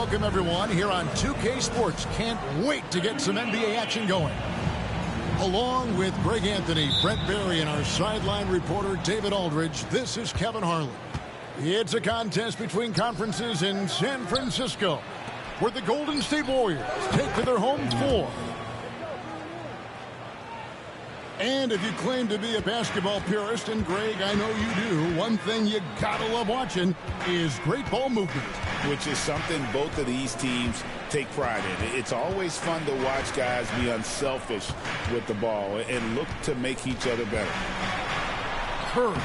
welcome everyone here on 2K Sports. Can't wait to get some NBA action going. Along with Greg Anthony, Brent Barry, and our sideline reporter David Aldridge, this is Kevin Harlan. It's a contest between conferences in San Francisco, where the Golden State Warriors take to their home floor. And if you claim to be a basketball purist, and Greg, I know you do, one thing you gotta love watching is great ball movement. Which is something both of these teams take pride in. It's always fun to watch guys be unselfish with the ball and look to make each other better. Curry.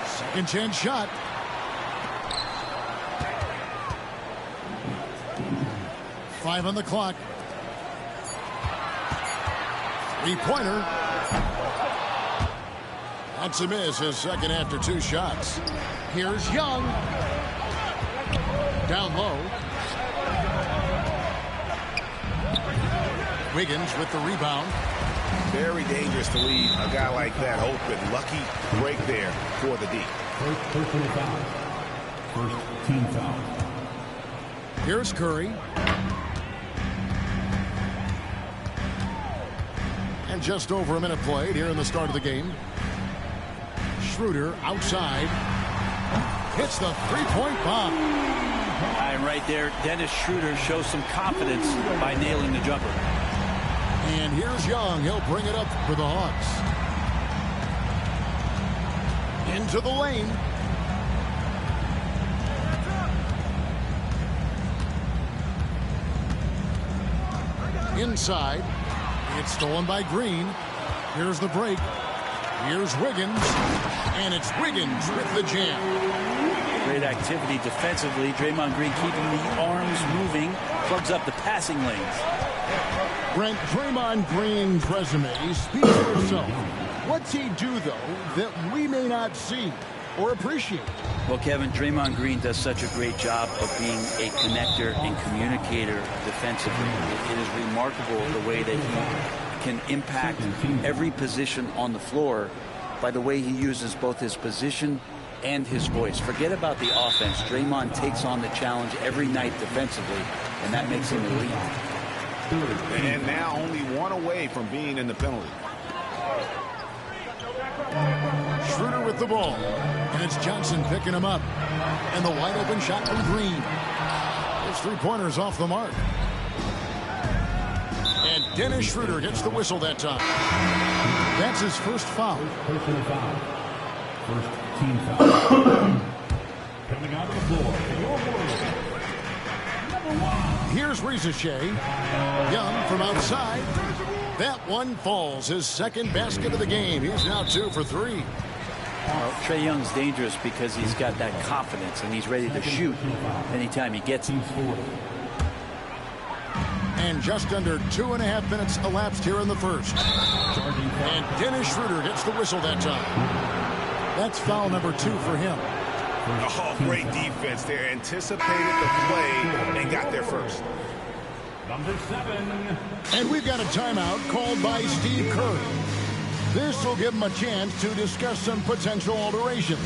Second chance shot. Five on the clock. Three-pointer. That's a miss, his second after two shots. Here's Young. Down low. Wiggins with the rebound. Very dangerous to leave a guy like that open. Lucky break there for the D. Personal foul. First team foul. Here's Curry. And just over a minute played here in the start of the game. Schroeder outside. Hits the three-point bomb. And right there, Dennis Schroeder shows some confidence by nailing the jumper. And here's Young. He'll bring it up for the Hawks. Into the lane. Inside. It's stolen by Green. Here's the break. Here's Wiggins. And it's Wiggins with the jam. Great activity defensively. Draymond Green keeping the arms moving. Plugs up the passing lanes. Brent, Draymond Green's resume speaks for itself. What's he do, though, that we may not see or appreciate? Well, Kevin, Draymond Green does such a great job of being a connector and communicator defensively. It is remarkable the way that he can impact every position on the floor by the way he uses both his position and his voice. Forget about the offense. Draymond takes on the challenge every night defensively, and that makes him elite. And now only one away from being in the penalty. Schroeder with the ball. And it's Johnson picking him up. And the wide open shot from Green. His three-pointer's off the mark. And Dennis Schroeder gets the whistle that time. That's his first foul. Personal foul. First team foul. Coming out of the floor. Your Warriors. Number 1. Here's Rizachet. Young from outside. That one falls. His second basket of the game. He's now 2 for 3. Well, Trae Young's dangerous because he's got that confidence and he's ready to shoot anytime he gets it. And just under 2.5 minutes elapsed here in the first. And Dennis Schroeder gets the whistle that time. That's foul number 2 for him. Oh, great defense there. Anticipated the play and got there first. Number 7. And we've got a timeout called by Steve Kerr. This will give him a chance to discuss some potential alterations.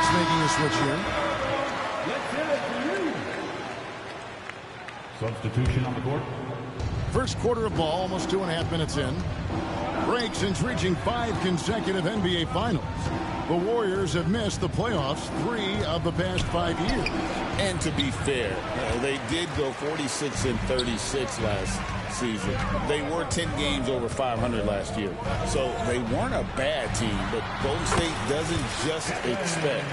Making a switch here. Substitution on the court. First quarter of ball, almost 2.5 minutes in. Break since reaching 5 consecutive NBA Finals. The Warriors have missed the playoffs 3 of the past 5 years. And to be fair, they did go 46-36 last season. They were 10 games over 500 last year. So they weren't a bad team, but Golden State doesn't just expect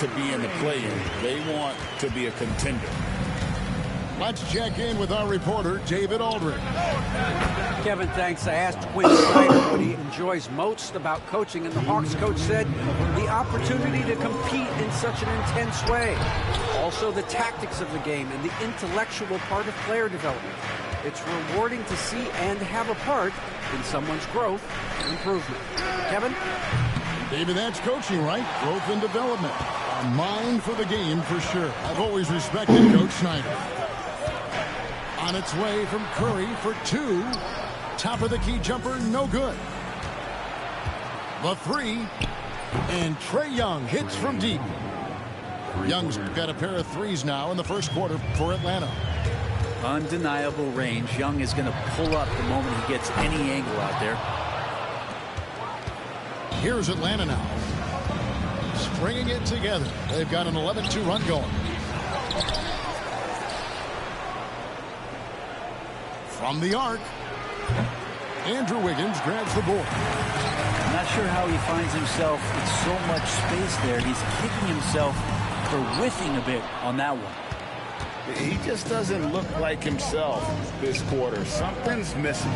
to be in the play-in. They want to be a contender. Let's check in with our reporter, David Aldridge. Kevin, thanks. I asked Quinn Snyder what he enjoys most about coaching, and the Hawks coach said the opportunity to compete in such an intense way. Also, the tactics of the game and the intellectual part of player development. It's rewarding to see and have a part in someone's growth and improvement. Kevin? David, that's coaching, right? Growth and development. A mind for the game, for sure. I've always respected Coach Snyder. On its way from Curry for two. Top of the key jumper, no good. The three. And Trae Young hits from deep. Young's got a pair of threes now in the first quarter for Atlanta. Undeniable range. Young is going to pull up the moment he gets any angle out there. Here's Atlanta now. Stringing it together. They've got an 11-2 run going. From the arc, Andrew Wiggins grabs the board. I'm not sure how he finds himself in so much space there. He's kicking himself for whiffing a bit on that one. He just doesn't look like himself this quarter. Something's missing.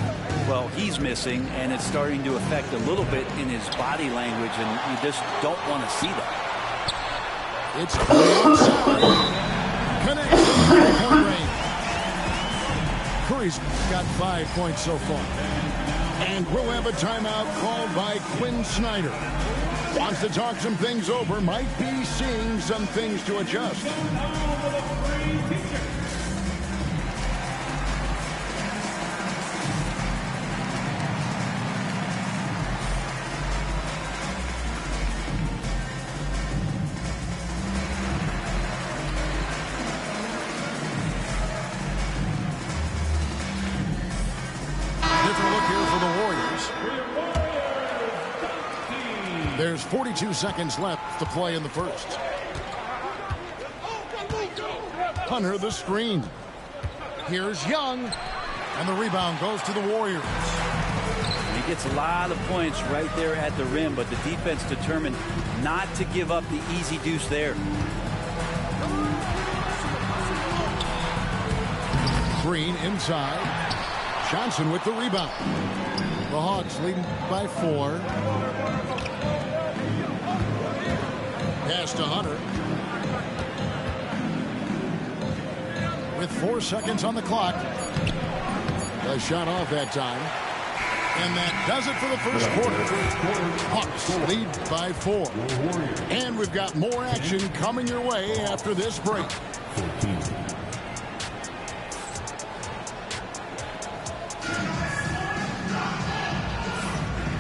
Well, he's missing, and it's starting to affect a little bit in his body language, and you just don't want to see that. It's inside. Connects to three-point range. Curry's got 5 points so far. And we'll have a timeout called by Quinn Snyder. Wants to talk some things over. Might be seeing some things to adjust. Different look here for the Warriors. There's 42 seconds left to play in the first. Hunter the screen. Here's Young. And the rebound goes to the Warriors. He gets a lot of points right there at the rim, but the defense determined not to give up the easy deuce there. Green inside. Johnson with the rebound. The Hawks leading by 4. Pass to Hunter. With 4 seconds on the clock. A shot off that time. And that does it for the first quarter. Hawks lead by 4. And we've got more action coming your way after this break.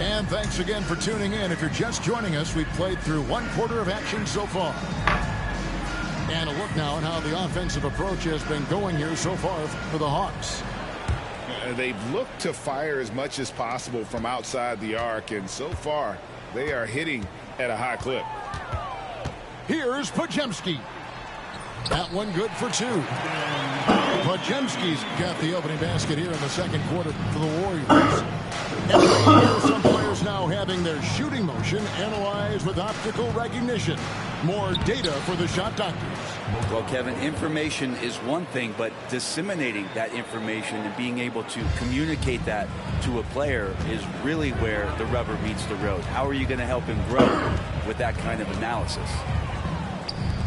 And thanks again for tuning in. If you're just joining us, we've played through 1 quarter of action so far. And a look now at how the offensive approach has been going here so far for the Hawks. They've looked to fire as much as possible from outside the arc, and so far they are hitting at a high clip. Here's Podziemski. That one good for 2. Podziemski's got the opening basket here in the second quarter for the Warriors. And here's some players now having their shooting motion analyzed with optical recognition. More data for the shot doctors. Well, Kevin, information is one thing, but disseminating that information and being able to communicate that to a player is really where the rubber meets the road. How are you going to help him grow with that kind of analysis?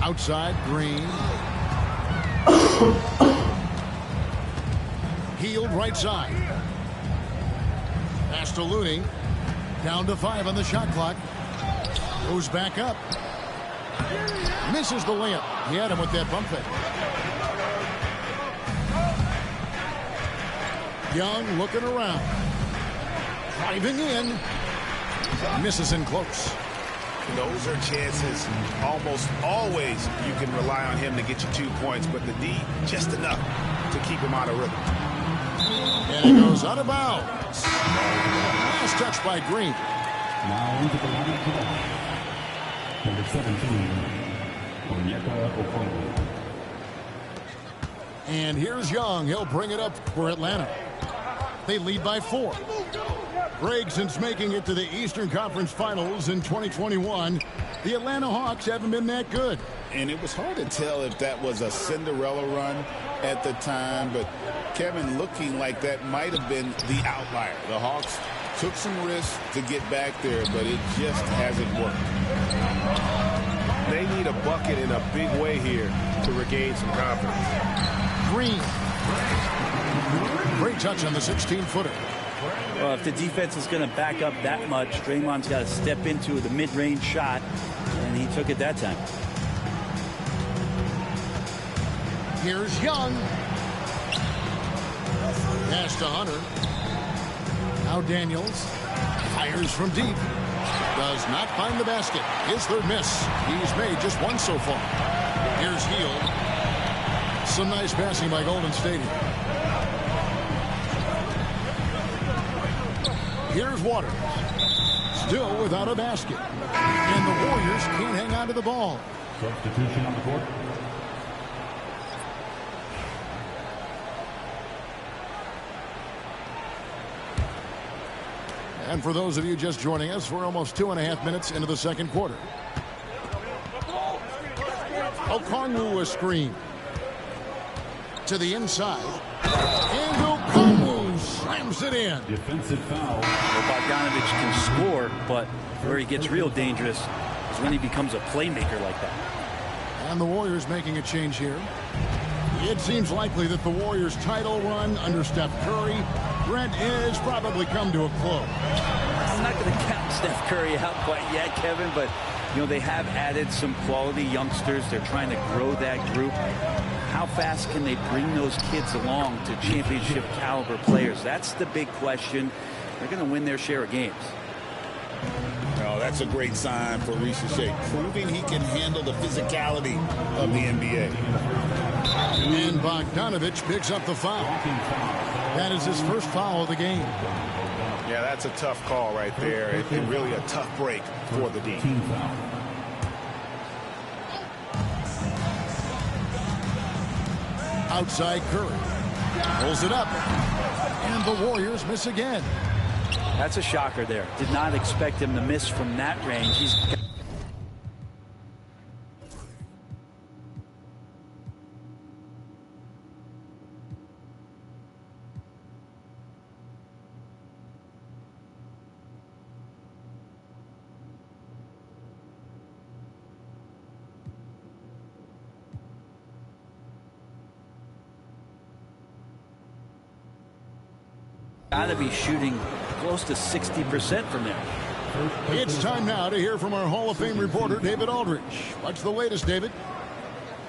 Outside, Green. Healed right side. Pass to Looney. Down to 5 on the shot clock. Goes back up. Misses the layup. He had him with that bump fake. Young looking around. Driving in. Misses in close. Those are chances almost always you can rely on him to get you 2 points, but the D just enough to keep him out of rhythm. And it goes out of bounds. Last touch by Green. Now into the line of play. Number 17, Onyeka Okongwu. And here's Young. He'll bring it up for Atlanta. They lead by 4. Greg, since making it to the Eastern Conference Finals in 2021, the Atlanta Hawks haven't been that good. And it was hard to tell if that was a Cinderella run at the time, but Kevin, looking like that might have been the outlier. The Hawks took some risks to get back there, but it just hasn't worked. They need a bucket in a big way here to regain some confidence. Green. Great touch on the 16-footer. Well, if the defense is going to back up that much, Draymond's got to step into the mid-range shot, and he took it that time. Here's Young. Pass to Hunter. Now Daniels fires from deep. Does not find the basket. His third miss. He's made just one so far. Here's Hield. Some nice passing by Golden State. Here's Waters. Still without a basket. And the Warriors can't hang on to the ball. Substitution on the court. And for those of you just joining us, we're almost 2.5 minutes into the second quarter. Okongwu a screen. To the inside. And Okongwu slams it in. Defensive foul. Well, Bogdanovich can score, but where he gets real dangerous is when he becomes a playmaker like that. And the Warriors making a change here. It seems likely that the Warriors' title run under Steph Curry, Brent, is probably come to a close. I'm not going to count Steph Curry out quite yet, Kevin, but you know they have added some quality youngsters. They're trying to grow that group. How fast can they bring those kids along to championship caliber players? That's the big question. They're going to win their share of games. Oh, that's a great sign for Risacher, proving he can handle the physicality of the NBA. And Bogdanovich picks up the foul. That is his first foul of the game. Yeah, that's a tough call right there, and really a tough break for the D. Team foul. Outside Curry. Pulls it up. And the Warriors miss again. That's a shocker there. Did not expect him to miss from that range. He's got to be shooting close to 60% from there. It's time now to hear from our Hall of Fame reporter, David Aldridge. What's the latest, David?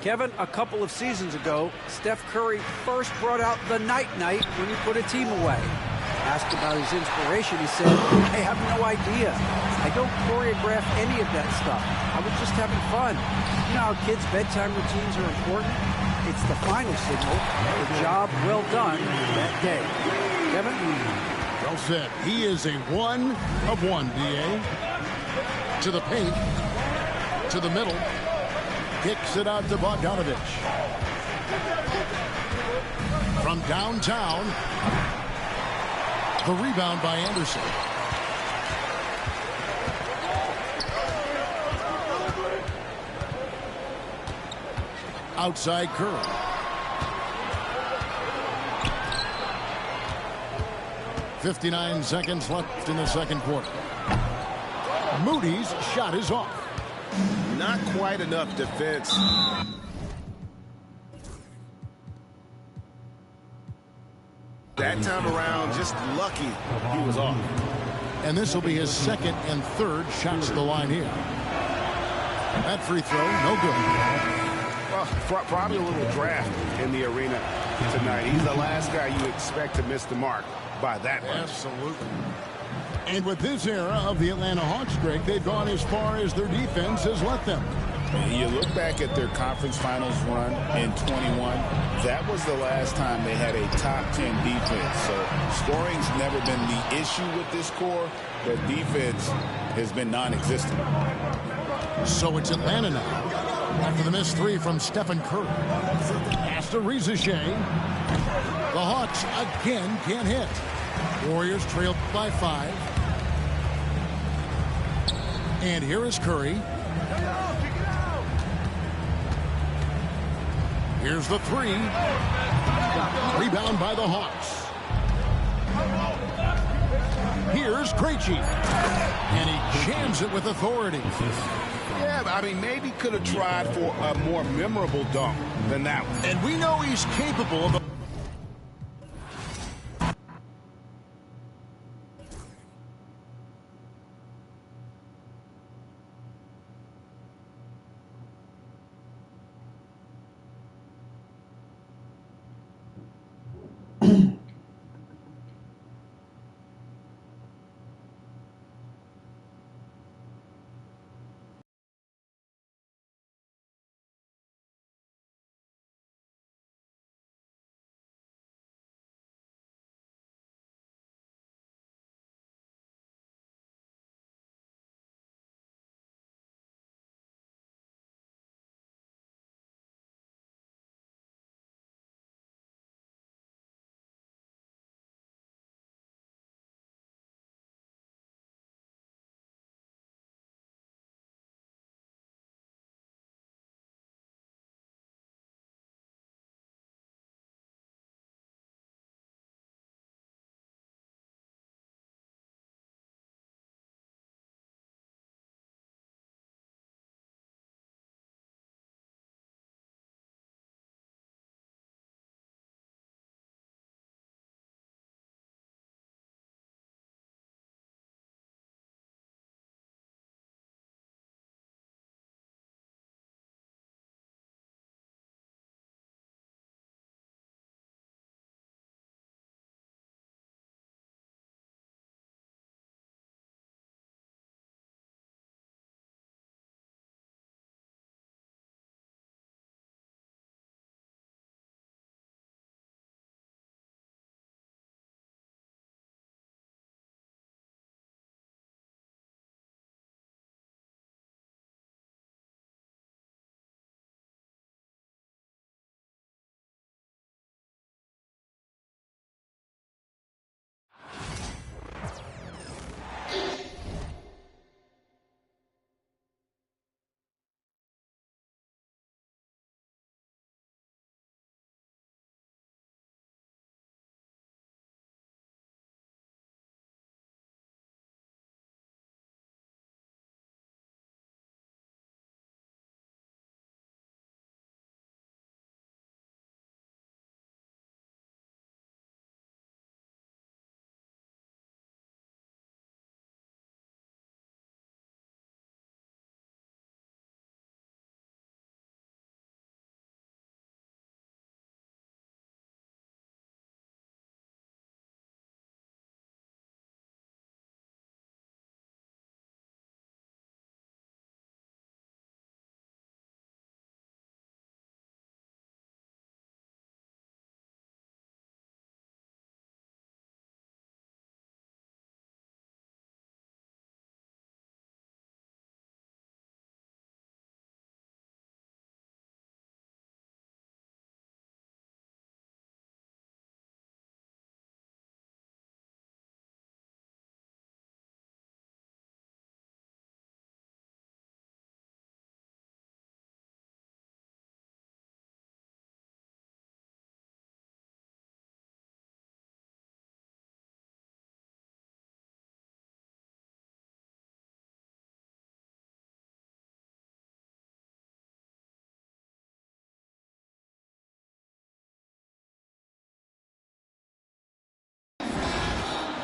Kevin, a couple of seasons ago, Steph Curry first brought out the night-night when he put a team away. Asked about his inspiration, he said, I have no idea. I don't choreograph any of that stuff. I was just having fun. You know how kids' bedtime routines are important? It's the final signal. The job well done that day. Kevin? Well said. He is a 1 of 1, B.A. To the paint. To the middle. Kicks it out to Bogdanovich. From downtown. The rebound by Anderson. Outside Curry. .59 seconds left in the second quarter. Moody's shot is off. Not quite enough defense. That time around, just lucky he was off. And this will be his second and third shots to the line here. That free throw, no good. Well, probably a little draft in the arena tonight. He's the last guy you expect to miss the mark by that much. Absolutely. And with this era of the Atlanta Hawks, Greg, they've gone as far as their defense has let them. You look back at their conference finals run in 21, that was the last time they had a top 10 defense. So scoring's never been the issue with this core, but defense has been non-existent. So it's Atlanta now. After the missed three from Stephen Curry. Pass to Risacher. The Hawks again can't hit. Warriors trailed by 5. And here is Curry. Here's the 3. Rebound by the Hawks. Here's Krejci. And he jams it with authority. Yeah, I mean, maybe could have tried for a more memorable dunk than that one. And we know he's capable of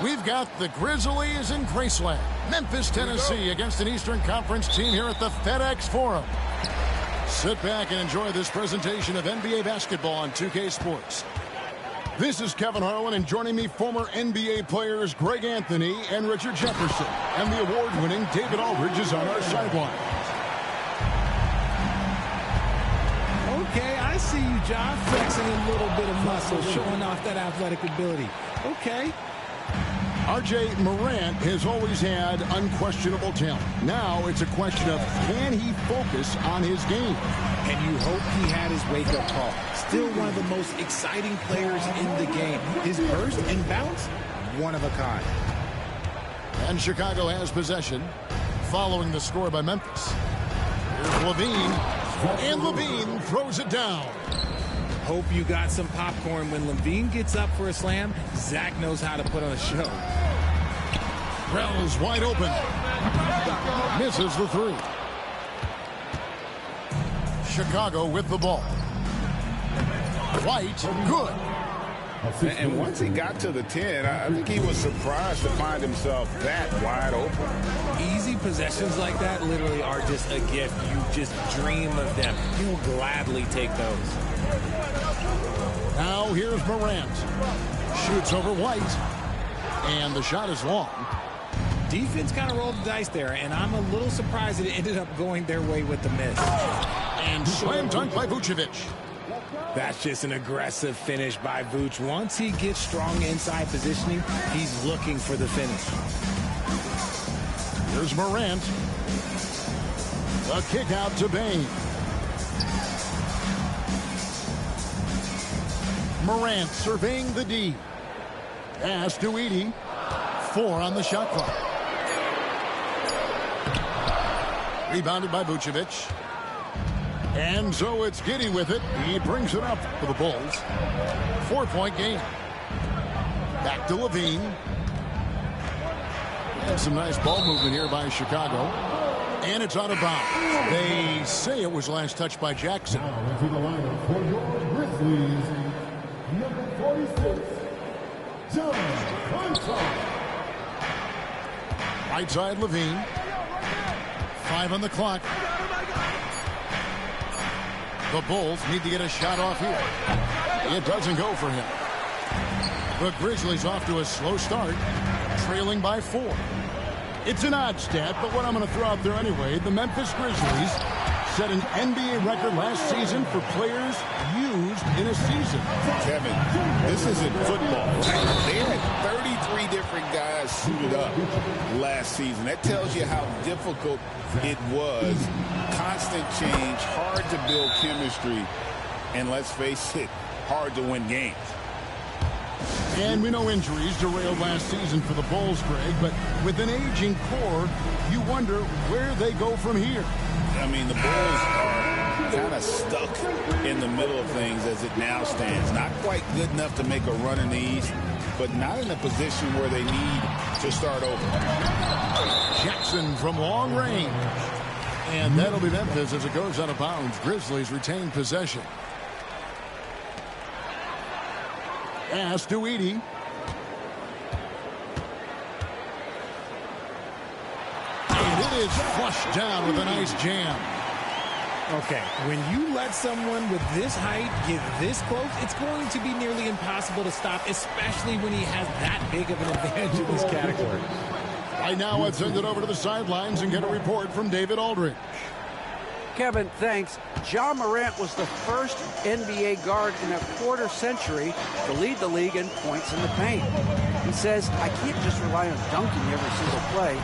We've got the Grizzlies in Graceland, Memphis, Tennessee, against an Eastern Conference team here at the FedEx Forum. Sit back and enjoy this presentation of NBA basketball on 2K Sports. This is Kevin Harlan, and joining me, former NBA players Greg Anthony and Richard Jefferson. And the award-winning David Aldridge is on our sideline. Okay, I see you, John, flexing a little bit of muscle, showing off that athletic ability. Okay. R.J. Morant has always had unquestionable talent. Now it's a question of, can he focus on his game? And you hope he had his wake-up call. Still one of the most exciting players in the game. His burst and bounce, one of a kind. And Chicago has possession following the score by Memphis. Here's Levine, and Levine throws it down. Hope you got some popcorn. When Levine gets up for a slam, Zach knows how to put on a show. Rel's wide open. Misses the three. Chicago with the ball. White, good. And once he got to the 10, I think he was surprised to find himself that wide open. Easy possessions like that literally are just a gift. You just dream of them. He'll gladly take those. Now here's Morant. Shoots over White. And the shot is long. Defense kind of rolled the dice there, and I'm a little surprised it ended up going their way with the miss. And slam dunk by Vucevic. That's just an aggressive finish by Vooch. Once he gets strong inside positioning, he's looking for the finish. Here's Morant. A kick out to Bane. Morant surveying the D. Pass to Edey. 4 on the shot clock. Rebounded by Vucevic. And so it's Giddey with it. He brings it up for the Bulls. 4-point game. Back to Levine. And some nice ball movement here by Chicago. And it's out of bounds. They say it was last touched by Jackson. Now into the lineup for your Grizzlies, number 46, John Collins. Right side Levine. 5 on the clock. The Bulls need to get a shot off here. It doesn't go for him. The Grizzlies off to a slow start, trailing by 4. It's an odd stat, but what I'm going to throw out there anyway, the Memphis Grizzlies set an NBA record last season for players used in a season. Kevin, this isn't football. They had 33 different guys suited up last season. That tells you how difficult it was. Constant change, hard to build chemistry, and let's face it, hard to win games. And we know injuries derailed last season for the Bulls, Greg, but with an aging core, you wonder where they go from here. I mean, the Bulls are kind of stuck in the middle of things as it now stands. Not quite good enough to make a run in the East, but not in a position where they need to start over. Jackson from long range. And that'll be Memphis as it goes out of bounds. Grizzlies retain possession. Pass to Edey. And it is flushed down with a nice jam. Okay, when you let someone with this height get this close, it's going to be nearly impossible to stop, especially when he has that big of an advantage in this category. Right now, let's send it over to the sidelines and get a report from David Aldridge. Kevin, thanks. Ja Morant was the first NBA guard in a quarter century to lead the league in points in the paint. He says, I can't just rely on dunking every single play,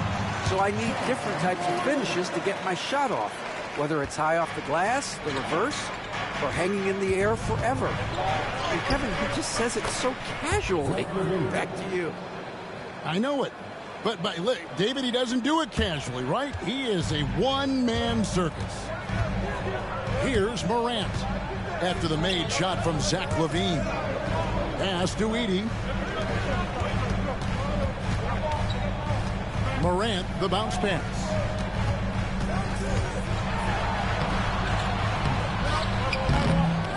so I need different types of finishes to get my shot off, whether it's high off the glass, the reverse, or hanging in the air forever. And Kevin, he just says it so casually. Back to you. I know it. But look, David, he doesn't do it casually, right? He is a one-man circus. Here's Morant after the made shot from Zach LaVine. Pass to Edey. Morant, the bounce pass.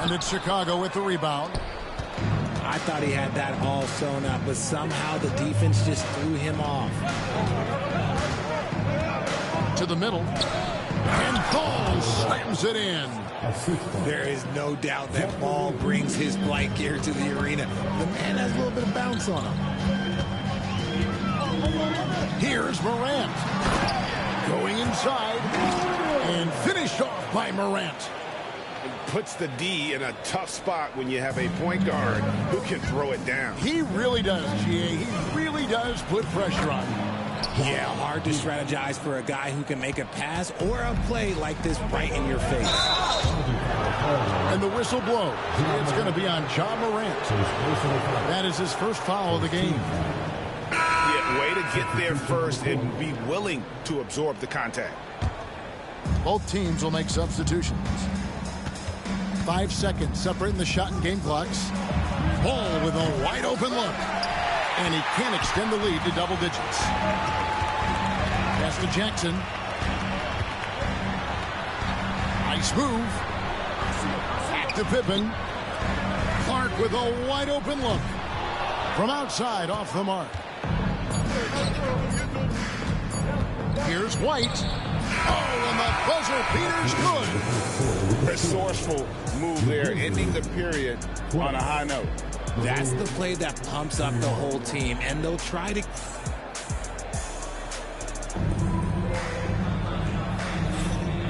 And it's Chicago with the rebound. I thought he had that all sewn up, but somehow the defense just threw him off. To the middle. And Ball slams it in. There is no doubt that Ball brings his flight gear to the arena. The man has a little bit of bounce on him. Here's Morant. Going inside. And finished off by Morant. Puts the D in a tough spot when you have a point guard who can throw it down. He really does, GA. He really does put pressure on him. Yeah, hard to strategize for a guy who can make a pass or a play like this right in your face. And the whistle blows. It's going to be on Ja Morant. That is his first foul of the game. Way to get there first and be willing to absorb the contact. Both teams will make substitutions. 5 seconds separating the shot and game clocks. Ball with a wide open look. And he can't extend the lead to double digits. Pass to Jackson. Nice move. Back to Pippen. Clark with a wide open look. From outside, off the mark. Here's White. Oh, and the buzzer beater's good. Resourceful move there, ending the period on a high note. That's the play that pumps up the whole team, and they'll try to...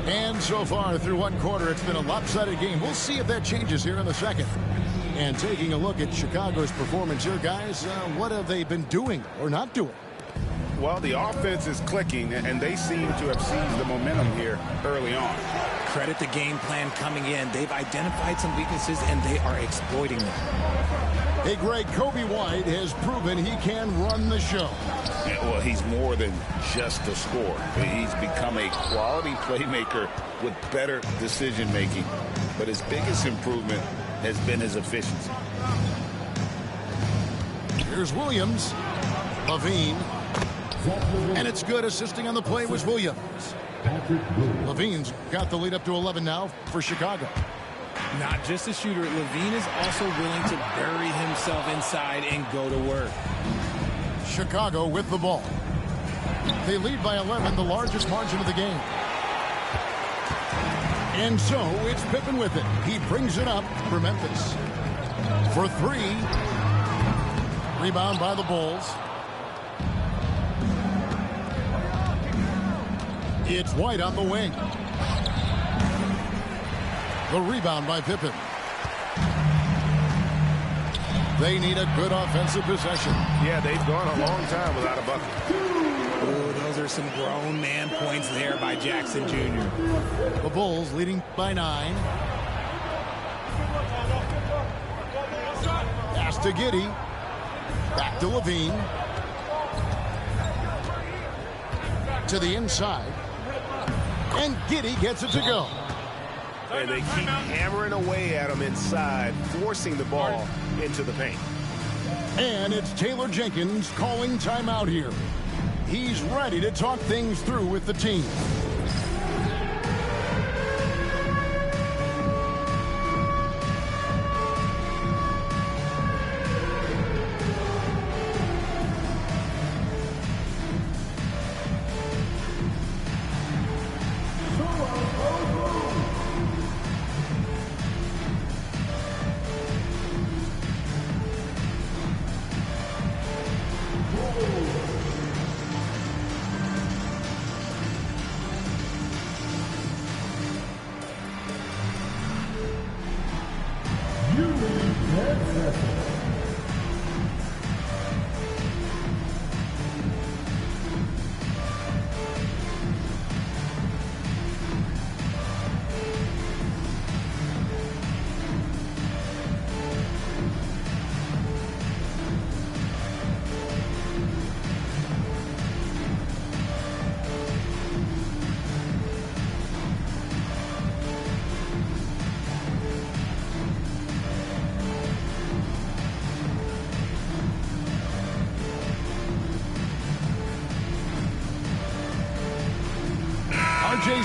And so far through one quarter, it's been a lopsided game. We'll see if that changes here in the second. And taking a look at Chicago's performance here, guys, what have they been doing or not doing? Well, the offense is clicking, and they seem to have seized the momentum here early on. Credit the game plan coming in. They've identified some weaknesses, and they are exploiting them. Hey, Greg, Kobe White has proven he can run the show. Yeah, well, he's more than just a scorer. He's become a quality playmaker with better decision-making. But his biggest improvement has been his efficiency. Here's Williams. Levine. And it's good. Assisting on the play was Williams. Levine's got the lead up to 11 now for Chicago. Not just a shooter, Levine is also willing to bury himself inside and go to work. Chicago with the ball. They lead by 11, the largest margin of the game. And so it's Pippen with it. He brings it up for Memphis. For 3. Rebound by the Bulls. It's White on the wing. The rebound by Pippen. They need a good offensive possession. Yeah, they've gone a long time without a bucket. Oh, those are some grown man points there by Jackson Jr. The Bulls leading by 9. Pass to Giddey. Back to Levine. To the inside. And Giddey gets it to go. And they keep hammering away at him inside, forcing the ball into the paint. And it's Taylor Jenkins calling timeout here. He's ready to talk things through with the team.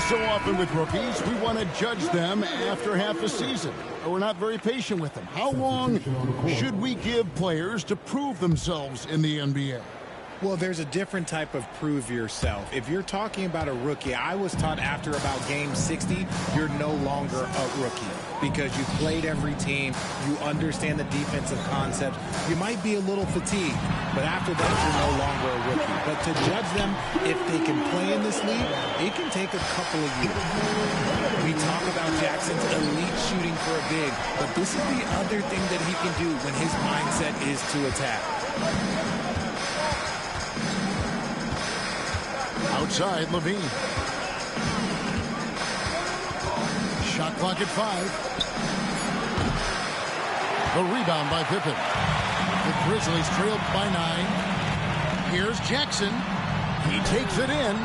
So often with rookies, we want to judge them after half a season. We're not very patient with them. How long should we give players to prove themselves in the NBA? Well, there's a different type of prove yourself. If you're talking about a rookie, I was taught after about game 60, you're no longer a rookie because you played every team, you understand the defensive concept. You might be a little fatigued, but after that, you're no longer a rookie. But to judge them, if they can play in this league, it can take a couple of years. We talk about Jackson's elite shooting for a big, but this is the other thing that he can do when his mindset is to attack. Outside, Levine. Shot clock at 5. The rebound by Pippen. The Grizzlies trailed by 9. Here's Jackson. He takes it in.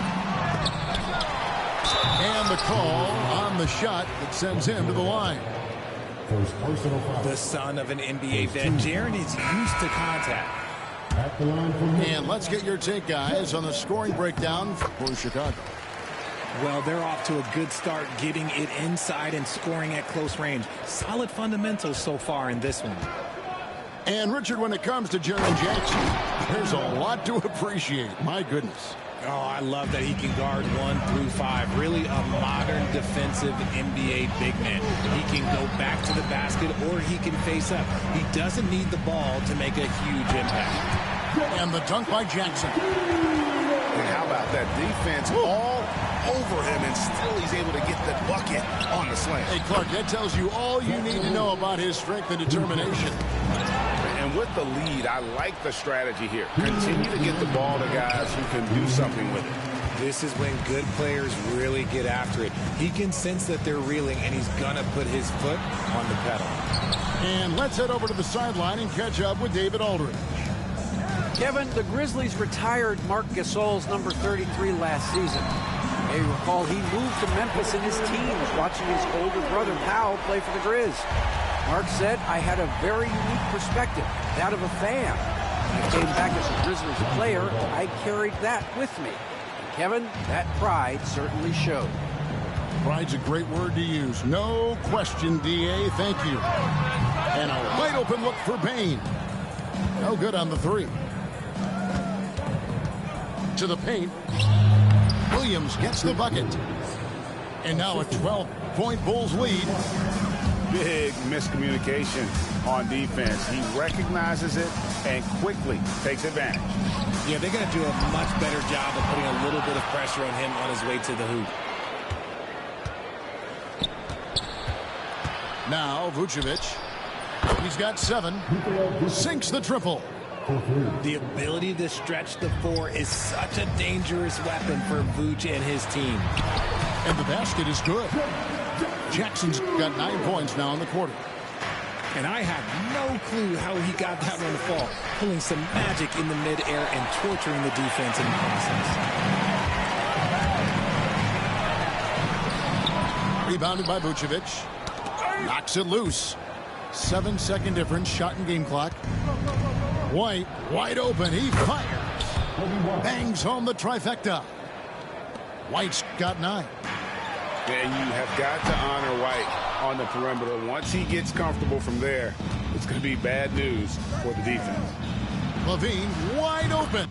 And the call on the shot that sends him to the line. The son of an NBA vet, Jaren is used to contact. And let's get your take, guys, on the scoring breakdown for Chicago. Well, they're off to a good start getting it inside and scoring at close range. Solid fundamentals so far in this one. And, Richard, when it comes to Jaren Jackson, there's a lot to appreciate. My goodness. Oh, I love that he can guard 1 through 5. Really a modern defensive NBA big man. He can go back to the basket or he can face up. He doesn't need the ball to make a huge impact. And the dunk by Jackson. And how about that defense all over him, and still he's able to get the bucket on the slam. Hey, Clark, that tells you all you need to know about his strength and determination. And with the lead, I like the strategy here. Continue to get the ball to guys who can do something with it. This is when good players really get after it. He can sense that they're reeling, and he's going to put his foot on the pedal. And let's head over to the sideline and catch up with David Aldridge. Kevin, the Grizzlies retired Marc Gasol's number 33 last season. You may recall he moved to Memphis in his teens, watching his older brother Powell play for the Grizz. Mark said, I had a very unique perspective, that of a fan. When I came back as a Grizzlies player, I carried that with me. And Kevin, that pride certainly showed. Pride's a great word to use. No question, D.A. Thank you. And a wide open look for Bane. No good on the three. To the paint. Williams gets the bucket. And now a 12-point Bulls lead. Big miscommunication on defense. He recognizes it and quickly takes advantage. Yeah, they're going to do a much better job of putting a little bit of pressure on him on his way to the hoop. Now Vucevic. He's got 7. Sinks the triple. The ability to stretch the 4 is such a dangerous weapon for Vooch and his team. And the basket is good. Jackson's got 9 points now in the quarter. And I have no clue how he got that one to fall. Pulling some magic in the midair and torturing the defense in the process. Rebounded by Vucevic. Knocks it loose. 7-second difference. Shot and game clock. White, wide open. He fires. Bangs home the trifecta. White's got 9. And you have got to honor White on the perimeter. Once he gets comfortable from there, it's going to be bad news for the defense. LaVine wide open.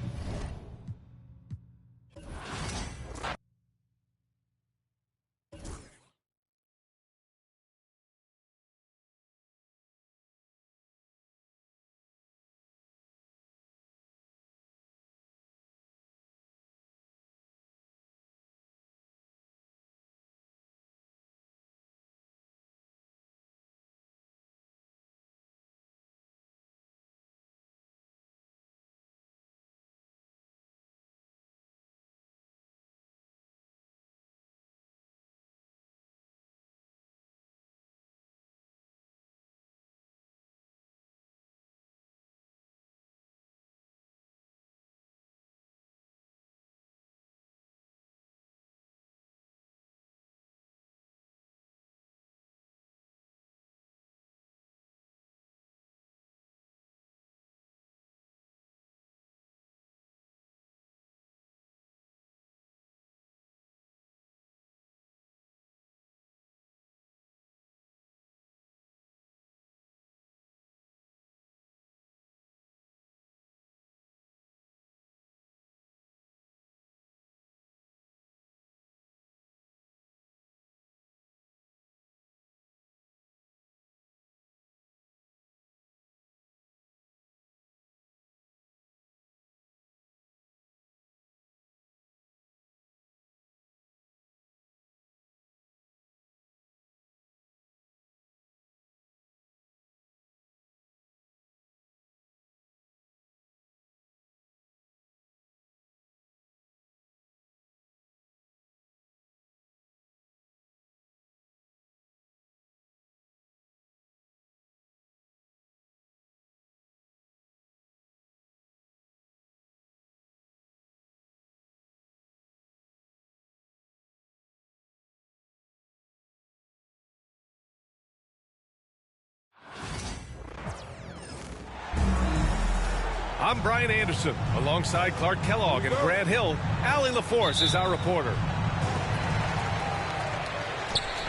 I'm Brian Anderson. Alongside Clark Kellogg and Grant Hill, Allie LaForce is our reporter.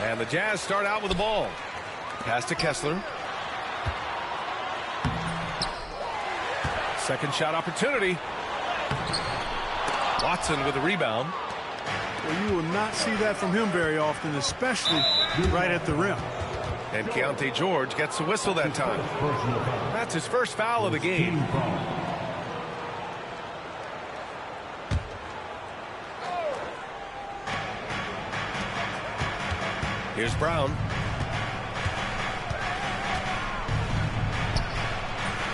And the Jazz start out with the ball. Pass to Kessler. Second shot opportunity. Watson with the rebound. Well, you will not see that from him very often, especially right at the rim. And Keontae George gets the whistle that time. That's his first foul of the game. Here's Brown.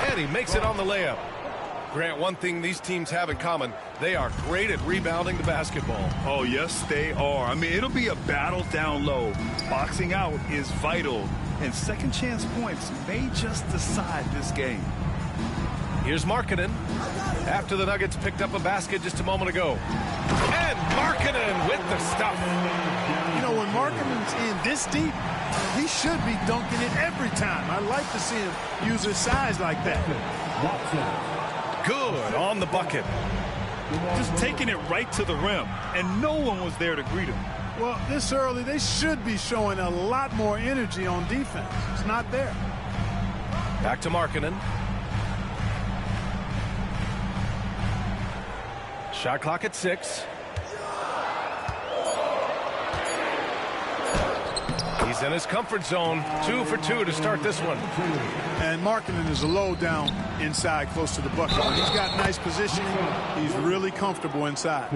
And he makes it on the layup. Grant, one thing these teams have in common, they are great at rebounding the basketball. Oh, yes, they are. I mean, it'll be a battle down low. Boxing out is vital, and second chance points may just decide this game. Here's Markkanen after the Nuggets picked up a basket just a moment ago. And Markkanen with the stuff. You know, when Markkanen's in this deep, he should be dunking it every time. I like to see him use his size like that. Good on the bucket. Just taking it right to the rim, and no one was there to greet him. Well, this early, they should be showing a lot more energy on defense. It's not there. Back to Markkanen. Shot clock at 6. He's in his comfort zone. 2 for 2 to start this one. And Markkanen is a low down inside close to the bucket. When he's got nice positioning, he's really comfortable inside.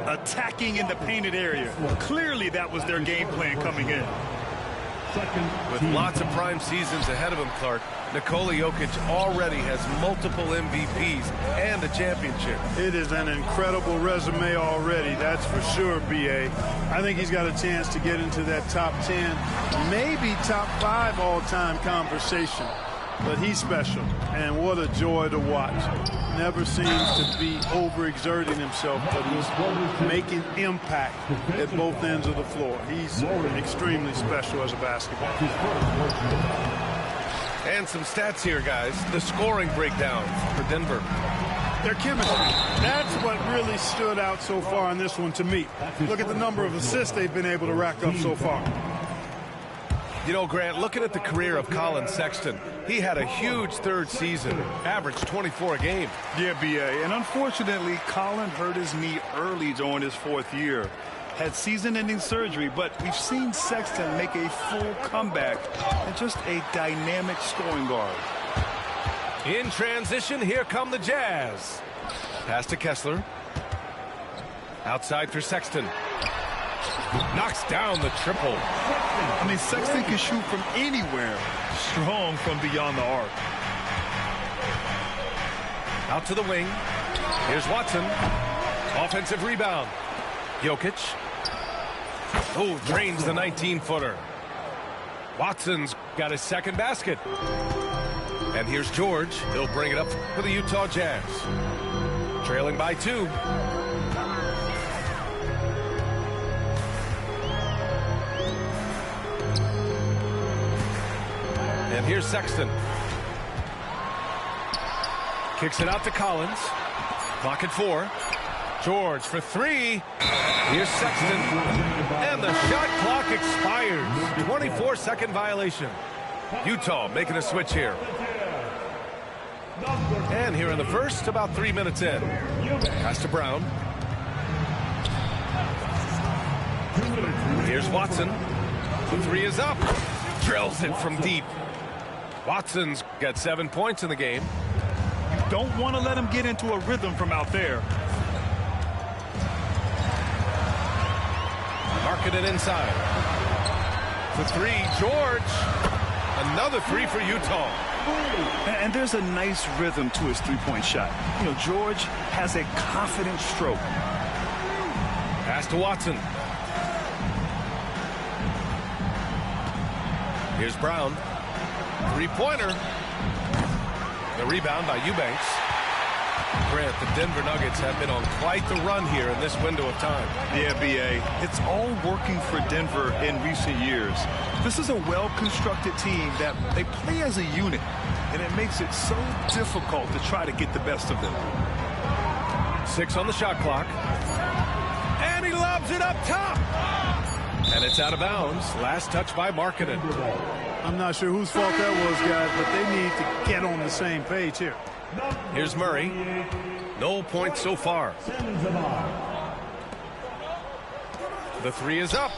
Attacking in the painted area. Clearly that was their game plan coming in. With lots of prime seasons ahead of him, Clark, Nikola Jokic already has multiple MVPs and a championship. It is an incredible resume already, that's for sure, B.A. I think he's got a chance to get into that top 10, maybe top 5 all-time conversation. But he's special, and what a joy to watch. Never seems to be overexerting himself, but he's making impact at both ends of the floor. He's extremely special as a basketball player. And some stats here, guys. The scoring breakdown for Denver. Their chemistry. That's what really stood out so far in this one to me. Look at the number of assists they've been able to rack up so far. You know, Grant, looking at the career of Colin Sexton, he had a huge third season, averaged 24 a game. Yeah, B.A. And unfortunately, Colin hurt his knee early during his 4th year. Had season-ending surgery, but we've seen Sexton make a full comeback and just a dynamic scoring guard. In transition, here come the Jazz. Pass to Kessler. Outside for Sexton. Knocks down the triple. I mean, Sexton can shoot from anywhere. Strong from beyond the arc. Out to the wing. Here's Watson. Offensive rebound. Jokic. Oh, drains the 19-footer. Watson's got his second basket. And here's George. He'll bring it up for the Utah Jazz. Trailing by 2. And here's Sexton. Kicks it out to Collins. Clock at 4. George for 3. Here's Sexton. And the shot clock expires. 24-second violation. Utah making a switch here. And here in the first, about 3 minutes in. Pass to Brown. Here's Watson. The 3 is up. Drills it from deep. Watson's got 7 points in the game. You don't want to let him get into a rhythm from out there. Marking it inside. The 3, George. Another 3 for Utah. And there's a nice rhythm to his three-point shot. You know, George has a confident stroke. Pass to Watson. Here's Brown. 3-pointer. The rebound by Eubanks. Grant, the Denver Nuggets have been on quite the run here in this window of time. Yeah, B.A. It's all working for Denver in recent years. This is a well-constructed team that they play as a unit. and it makes it so difficult to try to get the best of them. 6 on the shot clock. And he lobs it up top. And it's out of bounds. Last touch by Markkanen. I'm not sure whose fault that was, guys, but they need to get on the same page here. Here's Murray. No points so far. The 3 is up.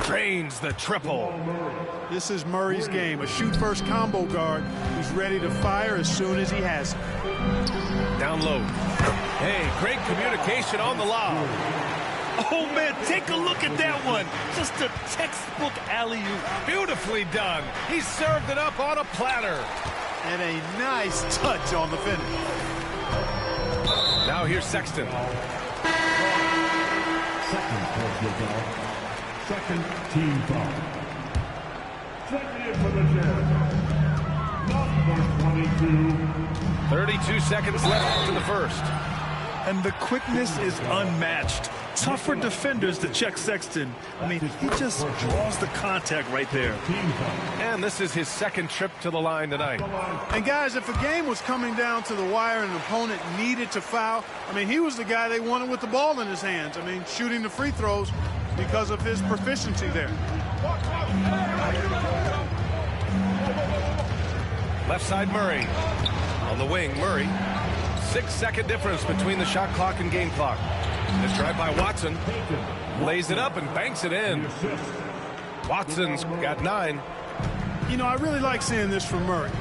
Drains the triple. This is Murray's game, a shoot-first combo guard who's ready to fire as soon as he has it. Down low. Hey, great communication on the lob. Oh, man, take a look at that one. Just a textbook alley-oop. Beautifully done. He served it up on a platter. And a nice touch on the finish. Now here's Sexton. Second team foul. Checking in for the Jazz. Number 22. 32 seconds left after the first. And the quickness is unmatched. Tough for defenders to check Sexton. I mean, he just draws the contact right there. And this is his second trip to the line tonight. And guys, if a game was coming down to the wire and an opponent needed to foul, I mean, he was the guy they wanted with the ball in his hands. I mean, shooting the free throws because of his proficiency there. Left side Murray. On the wing, Murray. 6-second difference between the shot clock and game clock. This drive by Watson. Lays it up and banks it in. Watson's got 9. You know, I really like seeing this from Murray.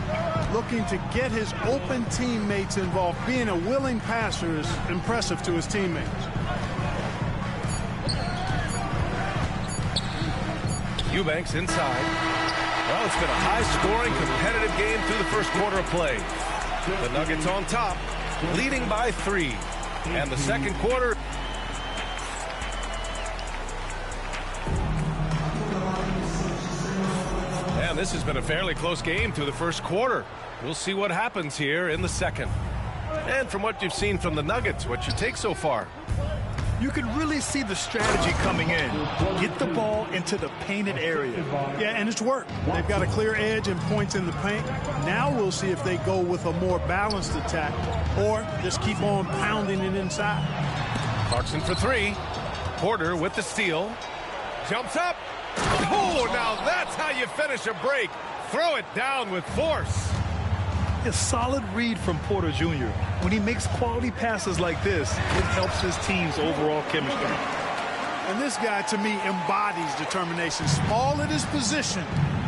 Looking to get his open teammates involved. Being a willing passer is impressive to his teammates. Eubanks inside. Well, it's been a high-scoring, competitive game through the first quarter of play. The Nuggets on top, leading by 3. And the second quarter. And this has been a fairly close game through the first quarter. We'll see what happens here in the second. And from what you've seen from the Nuggets, what you take so far? You can really see the strategy coming in. Get the ball into the painted area. Yeah, and it's worked. They've got a clear edge and points in the paint. Now we'll see if they go with a more balanced attack or just keep on pounding it inside. Clarkson for 3. Porter with the steal. Jumps up. Oh, now that's how you finish a break. Throw it down with force. A solid read from Porter Jr. When he makes quality passes like this, it helps his team's overall chemistry. And this guy, to me, embodies determination. Small at his position,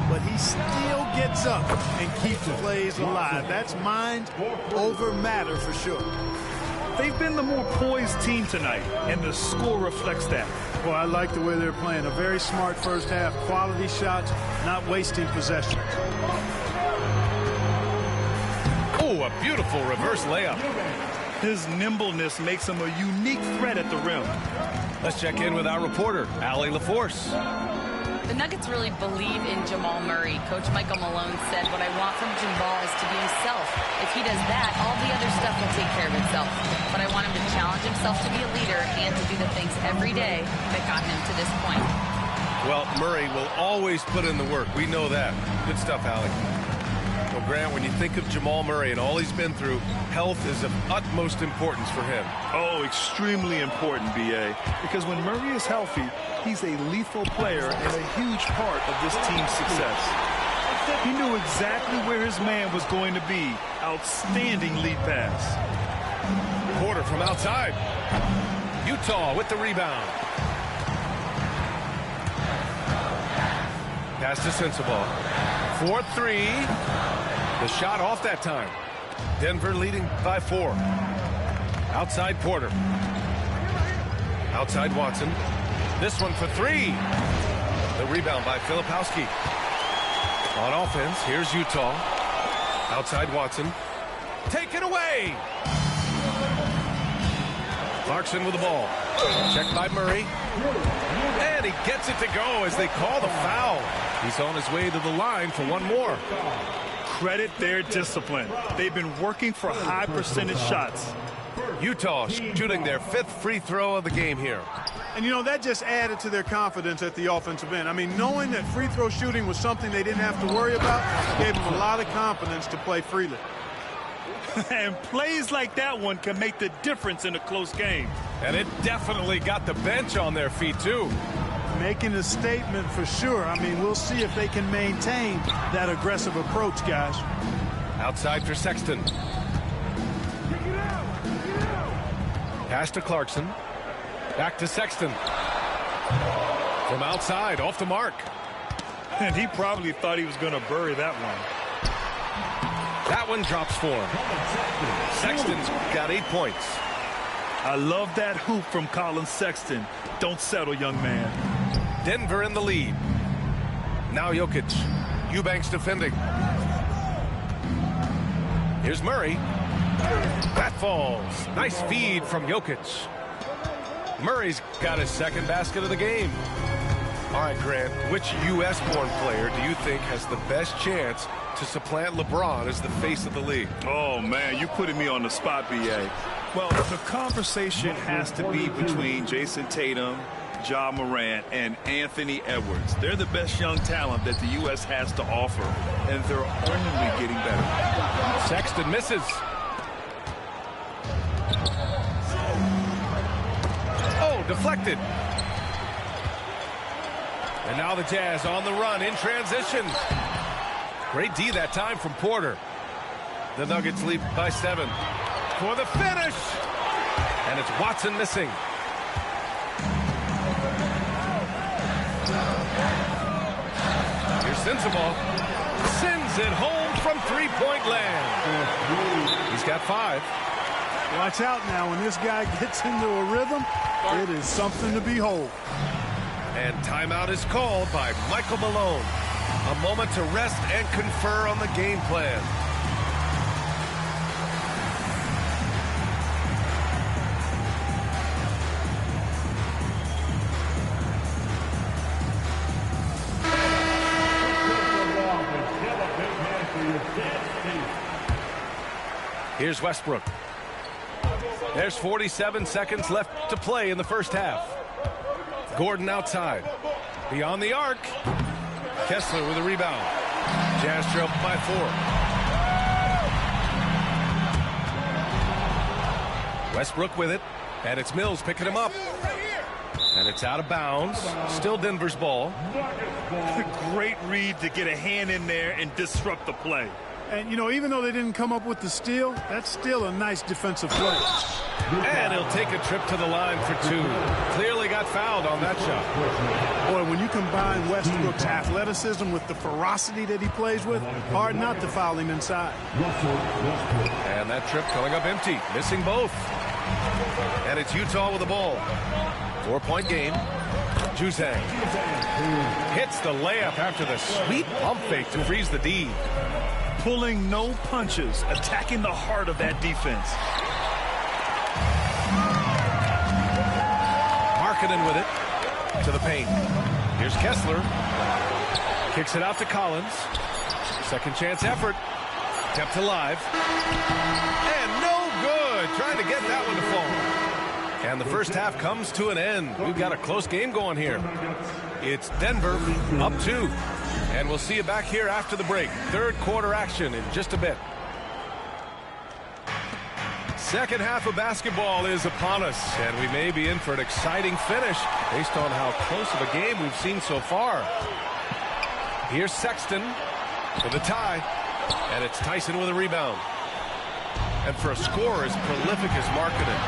but he still gets up and keeps plays alive. That's mind over matter for sure. They've been the more poised team tonight, and the score reflects that. Well, I like the way they're playing. A very smart first half. Quality shots, not wasting possessions. Oh, a beautiful reverse layup. His nimbleness makes him a unique threat at the rim. Let's check in with our reporter, Allie LaForce. The Nuggets really believe in Jamal Murray. Coach Michael Malone said, what I want from Jamal is to be himself. If he does that, all the other stuff will take care of itself. But I want him to challenge himself to be a leader and to do the things every day that got him to this point. Well, Murray will always put in the work. We know that. Good stuff, Allie. Well, Grant, when you think of Jamal Murray and all he's been through, health is of utmost importance for him. Oh, extremely important, B.A. Because when Murray is healthy, he's a lethal player and a huge part of this team's success. He knew exactly where his man was going to be. Outstanding lead pass. Porter from outside. Utah with the rebound. Pass to Sensabaugh. 4-3. The shot off that time. Denver leading by 4. Outside Porter. Outside Watson. This one for 3. The rebound by Filipowski. On offense, here's Utah. Outside Watson. Take it away. Clarkson with the ball. Checked by Murray. And he gets it to go as they call the foul. He's on his way to the line for one more. Credit their discipline. They've been working for high percentage shots. Utah shooting their 5th free throw of the game here. And, you know, that just added to their confidence at the offensive end. I mean, knowing that free throw shooting was something they didn't have to worry about gave them a lot of confidence to play freely. And plays like that one can make the difference in a close game. And it definitely got the bench on their feet, too. Making a statement for sure. I mean, we'll see if they can maintain that aggressive approach, guys. Outside for Sexton. Pass to Clarkson. Back to Sexton. From outside, off the mark. And he probably thought he was going to bury that one. That one drops for him. Sexton's got 8 points. I love that hoop from Colin Sexton. Don't settle, young man. Denver in the lead. Now Jokic. Eubanks defending. Here's Murray. That falls. Nice feed from Jokic. Murray's got his second basket of the game. All right, Grant, which U.S.-born player do you think has the best chance to supplant LeBron as the face of the league? Oh, man, you're putting me on the spot, B.A. Well, the conversation has to be between Jason Tatum, Ja Morant, and Anthony Edwards. They're the best young talent that the U.S. has to offer, and they're only getting better. Sexton misses. Oh, deflected. And now the Jazz on the run in transition. Great D that time from Porter. The Nuggets lead by 7. For the finish. And it's Watson missing. Here's Sensabaugh. Sends it home from three-point land. He's got 5. Watch out now. When this guy gets into a rhythm, it is something to behold. And timeout is called by Michael Malone. A moment to rest and confer on the game plan. Here's Westbrook. There's 47 seconds left to play in the first half. Gordon outside. Beyond the arc. Kessler with a rebound. Jazz trail by 4. Westbrook with it. And it's Mills picking him up. And it's out of bounds. Still Denver's ball. Great read to get a hand in there and disrupt the play. And, you know, even though they didn't come up with the steal, that's still a nice defensive play. And he'll take a trip to the line for 2. Clearly got fouled on that shot. Boy, when you combine Westbrook's athleticism with the ferocity that he plays with, hard not to foul him inside. And that trip coming up empty, missing both. And it's Utah with the ball. 4-point game. Juzang hits the layup after the sweet pump fake to freeze the D. Pulling no punches, attacking the heart of that defense. Markkanen with it to the paint. Here's Kessler. Kicks it out to Collins. Second chance effort. Kept alive. And no good. Trying to get that one to fall. And the first half comes to an end. We've got a close game going here. It's Denver up 2. And we'll see you back here after the break. Third quarter action in just a bit. Second half of basketball is upon us, and we may be in for an exciting finish based on how close of a game we've seen so far. Here's Sexton for the tie, and it's Tyson with a rebound. And for a scorer as prolific as Markkanen,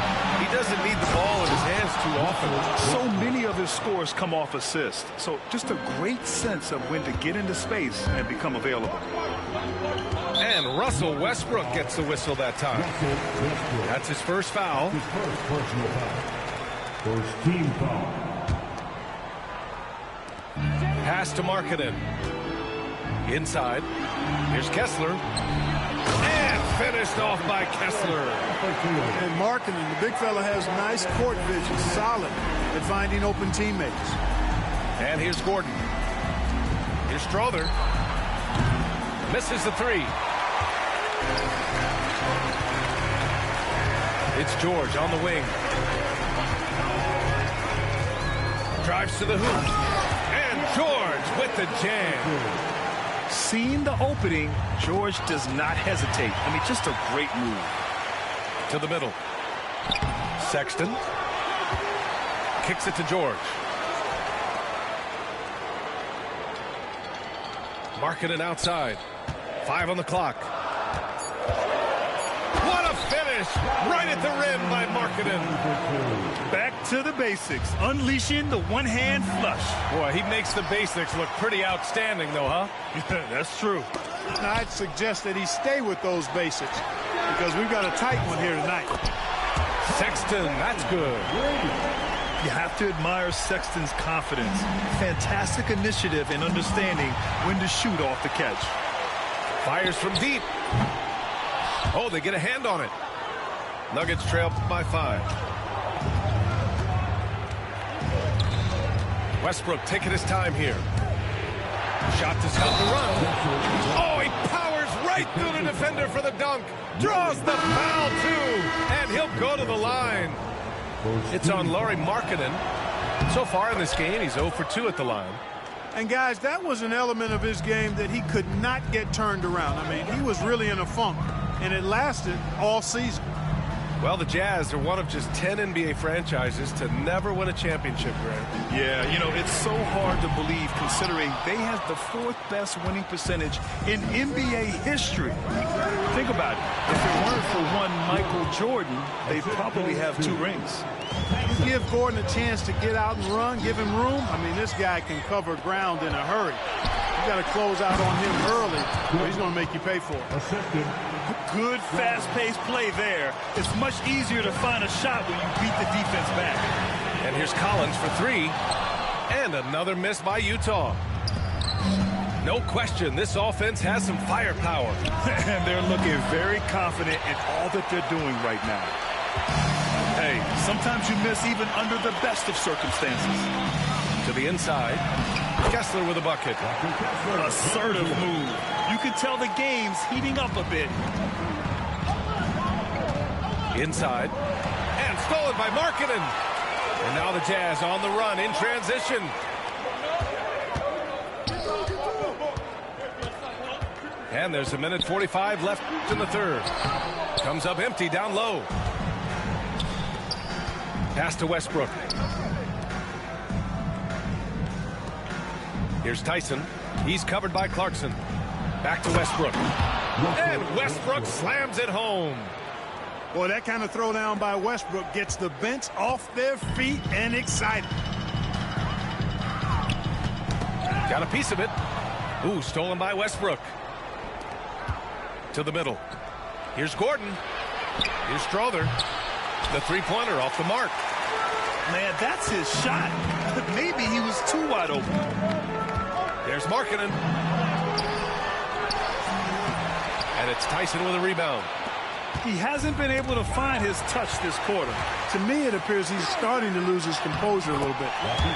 he doesn't need the ball in his hands too often. So many of his scores come off assists. So just a great sense of when to get into space and become available. And Russell Westbrook gets the whistle that time. That's his first foul. His first personal foul. First team foul. Pass to Markkanen. Inside. Here's Kessler. And finished off by Kessler. And Markkanen, the big fella, has nice court vision, solid at finding open teammates. And here's Gordon. Here's Strother. Misses the 3. It's George on the wing. Drives to the hoop. And George with the jam. Seeing the opening, George does not hesitate. I mean, just a great move. To the middle. Sexton. Kicks it to George. Markkanen outside. 5 on the clock. What a finish! Right at the rim by Markkanen. Back to the basics. Unleashing the one-hand flush. Boy, he makes the basics look pretty outstanding, though, huh? That's true. Now, I'd suggest that he stay with those basics because we've got a tight one here tonight. Sexton, that's good. You have to admire Sexton's confidence. Fantastic initiative and understanding when to shoot off the catch. Fires from deep. Oh, they get a hand on it. Nuggets trail by 5. Westbrook taking his time here. Shot to stop the run. Oh, he powers right through the defender for the dunk. Draws the foul, too. And he'll go to the line. It's on Lauri Markkanen. So far in this game, he's 0 for 2 at the line. And, guys, that was an element of his game that he could not get turned around. I mean, he was really in a funk, and it lasted all season. Well, the Jazz are one of just 10 NBA franchises to never win a championship, Grant. Yeah, you know, it's so hard to believe considering they have the 4th best winning percentage in NBA history. Think about it. If it weren't for one Michael Jordan, they'd probably have 2 rings. You give Gordon a chance to get out and run, give him room. I mean, this guy can cover ground in a hurry. You got to close out on him early, or he's going to make you pay for it. Good, fast-paced play there. It's much easier to find a shot when you beat the defense back. And here's Collins for 3. And another miss by Utah. No question, this offense has some firepower. And they're looking very confident in all that they're doing right now. Hey, sometimes you miss even under the best of circumstances. To the inside. Kessler with a bucket. Assertive move. You can tell the game's heating up a bit. Inside. And stolen by Markkanen. And now the Jazz on the run in transition. And there's 1:45 left in the third. Comes up empty down low. Pass to Westbrook. Here's Tyson. He's covered by Clarkson. Back to Westbrook. And Westbrook slams it home. Boy, that kind of throwdown by Westbrook gets the bench off their feet and excited. Got a piece of it. Ooh, stolen by Westbrook. To the middle. Here's Gordon. Here's Strother. The three-pointer off the mark. Man, that's his shot. Maybe he was too wide open. There's Markkanen. And it's Tyson with a rebound. He hasn't been able to find his touch this quarter. To me, it appears he's starting to lose his composure a little bit.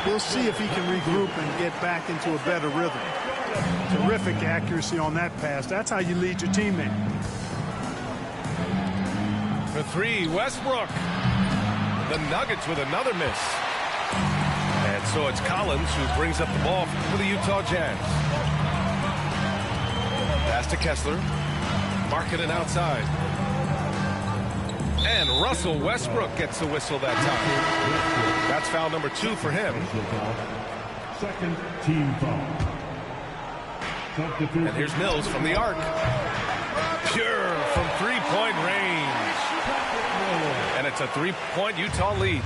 We'll see if he can regroup and get back into a better rhythm. Terrific accuracy on that pass. That's how you lead your teammate. For 3, Westbrook. The Nuggets with another miss. And so it's Collins who brings up the ball for the Utah Jazz. Pass to Kessler. Markkanen outside. And Russell Westbrook gets the whistle that time. That's foul number 2 for him. Second team foul. And here's Mills from the arc. Pure from three-point range. And it's a 3-point Utah lead.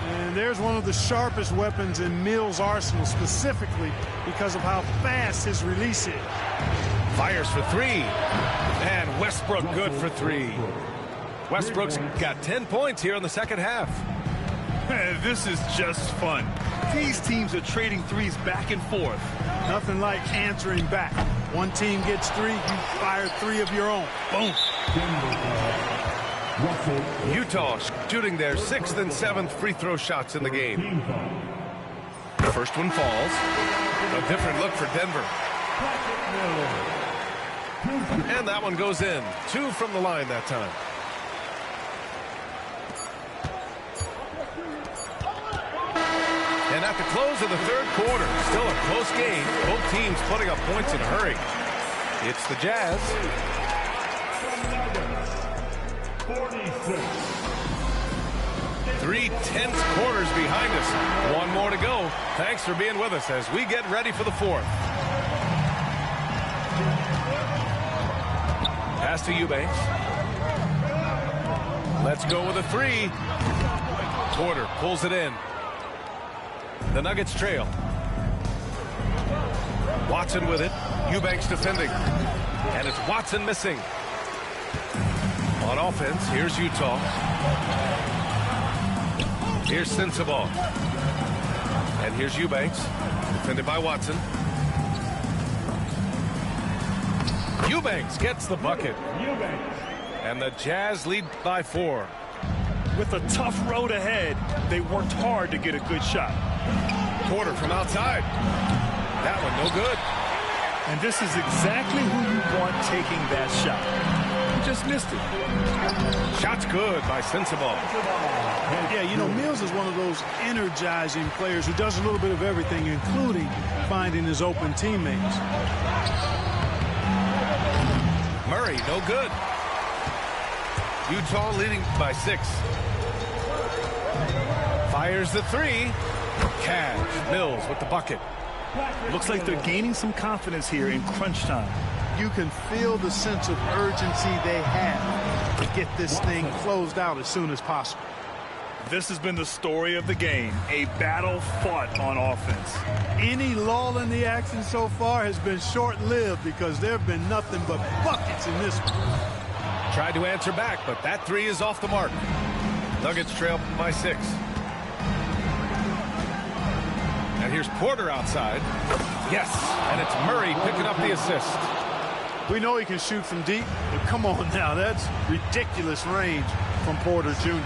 And there's one of the sharpest weapons in Mills' arsenal, specifically because of how fast his release is. Fires for 3. And Westbrook good for 3. Westbrook's got 10 points here in the second half. This is just fun. These teams are trading threes back and forth. Nothing like answering back. One team gets 3, you fire 3 of your own. Boom. Utah shooting their 6th and 7th free throw shots in the game. The first one falls. A different look for Denver. And that one goes in. 2 from the line that time. And And at the close of the third quarter, still a close game. Both teams putting up points in a hurry. It's the Jazz. 46. 3 tense quarters behind us. One more to go. Thanks for being with us as we get ready for the fourth. Pass to Eubanks. Let's go with a three. Porter pulls it in. The Nuggets trail. Watson with it. Eubanks defending. And it's Watson missing. On offense, here's Utah. Here's Sensabaugh. And here's Eubanks. Defended by Watson. Eubanks gets the bucket. And the Jazz lead by 4. With a tough road ahead, they worked hard to get a good shot. Porter from outside. That one no good. And this is exactly who you want taking that shot. He just missed it. Shot's good by Sensabaugh. Yeah, you know, Mills is one of those energizing players who does a little bit of everything, including finding his open teammates. Murray, no good. Utah leading by 6. Fires the three. Cash. Mills with the bucket. Looks like they're gaining some confidence here in crunch time. You can feel the sense of urgency they have to get this thing closed out as soon as possible. This has been the story of the game, a battle fought on offense. Any lull in the action so far has been short-lived because there have been nothing but buckets in this one. Tried to answer back, but that three is off the mark. Nuggets trail by 6. And here's Porter outside. Yes, and it's Murray picking up the assist. We know he can shoot from deep, but come on now, that's ridiculous range from Porter Jr.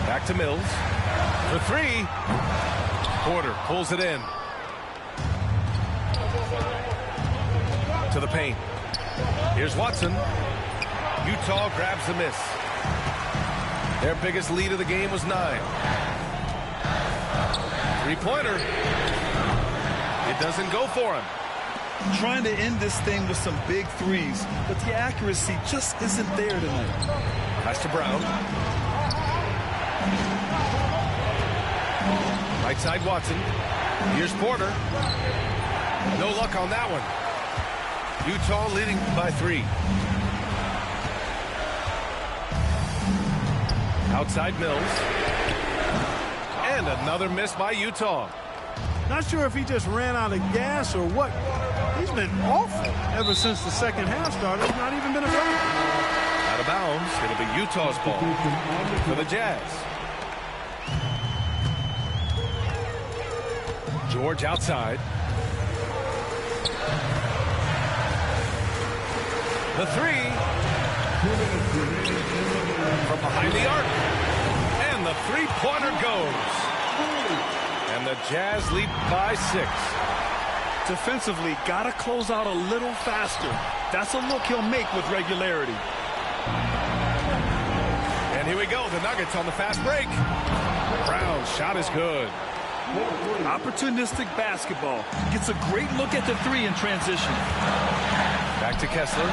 Back to Mills. For 3. Porter pulls it in. To the paint. Here's Watson. Utah grabs the miss. Their biggest lead of the game was 9. Three-pointer. It doesn't go for him. Trying to end this thing with some big threes, but the accuracy just isn't there tonight. Pass to Brown. Right side Watson. Here's Porter. No luck on that one. Utah leading by 3. Outside Mills. And another miss by Utah. Not sure if he just ran out of gas or what. He's been awful ever since the second half started. He's not even been a foul. Out of bounds. It'll be Utah's ball for the Jazz. George outside. The 3. From behind the arc. And the three-pointer goes. And the Jazz lead by 6. Defensively, got to close out a little faster. That's a look he'll make with regularity. And here we go. The Nuggets on the fast break. Brown's shot is good. Opportunistic basketball. Gets a great look at the 3 in transition. Back to Kessler.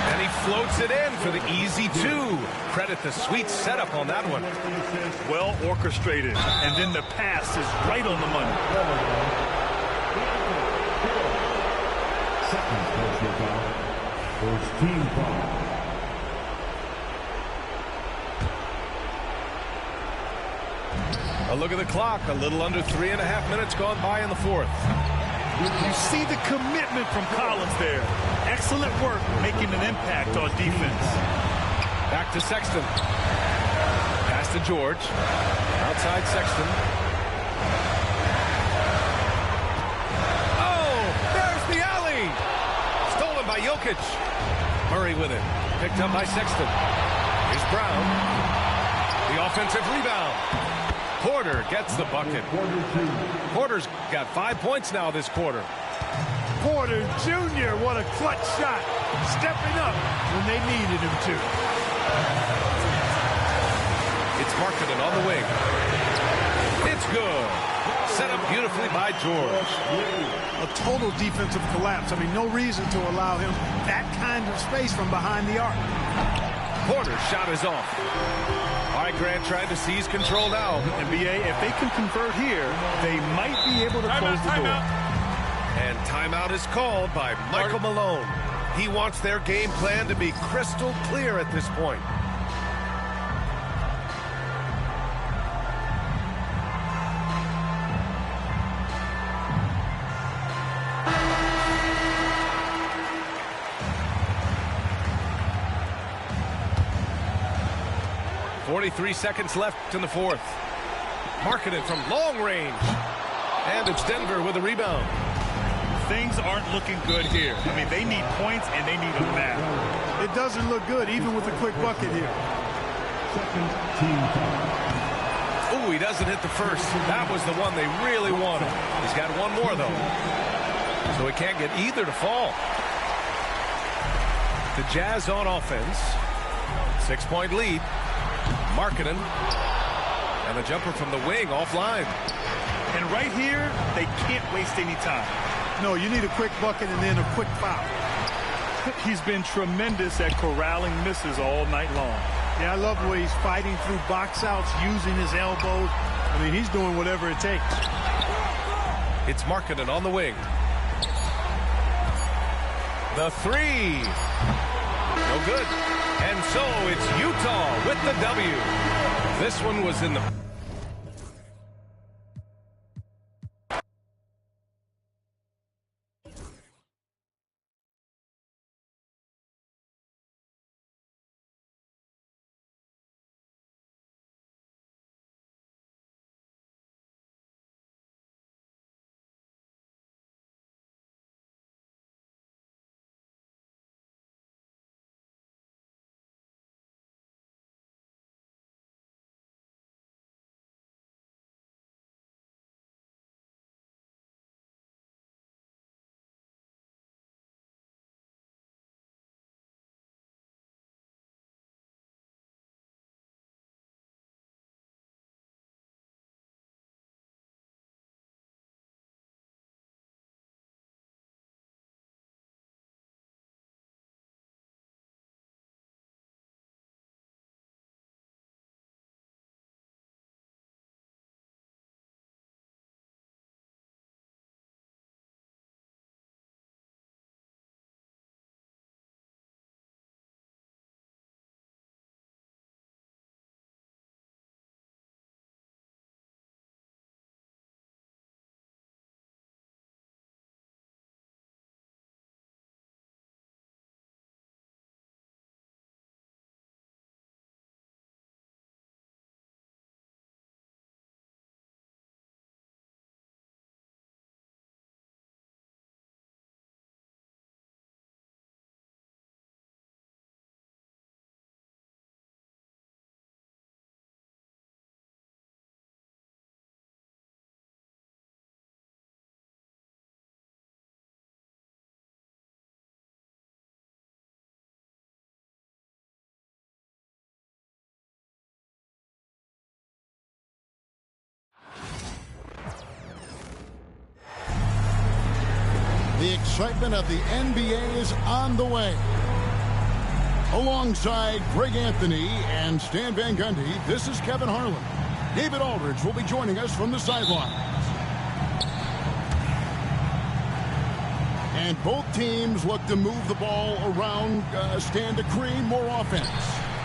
And he floats it in for the easy 2. Credit the sweet setup on that one. Well orchestrated. And then the pass is right on the money. Second personal foul. First team foul. A look at the clock. A little under 3.5 minutes gone by in the fourth. You see the commitment from Collins there. Excellent work making an impact on defense. Back to Sexton. Pass to George. Outside Sexton. Oh, there's the alley. Stolen by Jokic. Murray with it. Picked up by Sexton. Here's Brown. The offensive rebound. Porter gets the bucket. Porter's got 5 points now this quarter. Porter Jr., what a clutch shot. Stepping up when they needed him to. It's Markkanen on the wing. good. Set up beautifully by George. A total defensive collapse. I mean, no reason to allow him that kind of space from behind the arc. Porter's shot is off. All right, Grant trying to seize control now. And BA, if they can convert here, they might be able to close the door. And timeout is called by Michael Malone. He wants their game plan to be crystal clear at this point. .43 seconds left in the fourth. Markkanen from long range. And it's Denver with a rebound. Things aren't looking good here. I mean, they need points and they need them now. It doesn't look good, even with a quick bucket here. Oh, he doesn't hit the first. That was the one they really wanted. He's got one more, though. So he can't get either to fall. The Jazz on offense. 6-point lead. Markkanen. And a jumper from the wing offline. And right here, they can't waste any time. No, you need a quick bucket and then a quick foul. He's been tremendous at corralling misses all night long. Yeah, I love the way he's fighting through box outs, using his elbows. I mean, he's doing whatever it takes. It's Markkanen on the wing. The three. No good. And so it's Utah with the W. This one was in the... The excitement of the NBA is on the way. Alongside Greg Anthony and Stan Van Gundy, this is Kevin Harlan. David Aldridge will be joining us from the sidelines. And both teams look to move the ball around, Stan, to create more offense.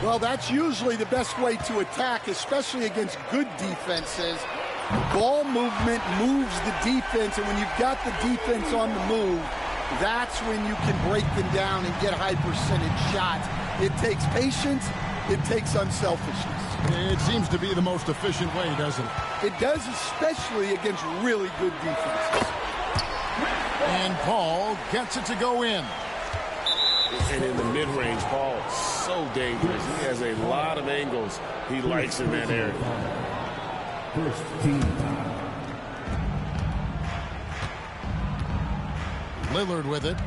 Well, that's usually the best way to attack, especially against good defenses. Ball movement moves the defense, and when you've got the defense on the move, that's when you can break them down and get high percentage shots. It takes patience. It takes unselfishness. It seems to be the most efficient way, doesn't it? It does, especially against really good defenses. And Paul gets it to go in. And in the mid-range, Paul, so dangerous. He has a lot of angles he likes in that area. First team foul. Lillard with it.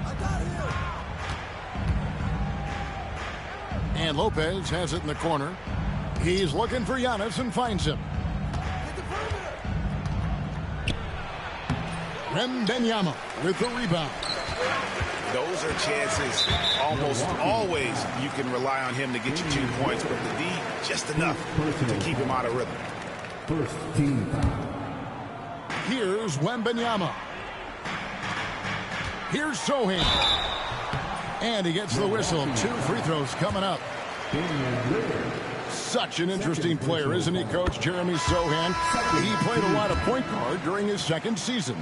And Lopez has it in the corner. He's looking for Giannis and finds him. Wembanyama with the rebound. Those are chances almost always you can rely on him to get you 2 points, but the D just enough to keep him out of rhythm. First team foul. Here's Wembanyama. Here's Sochan. And he gets the whistle. 2 free throws coming up. Such an interesting player, isn't he, Coach? Jeremy Sochan. He played a lot of point guard during his second season.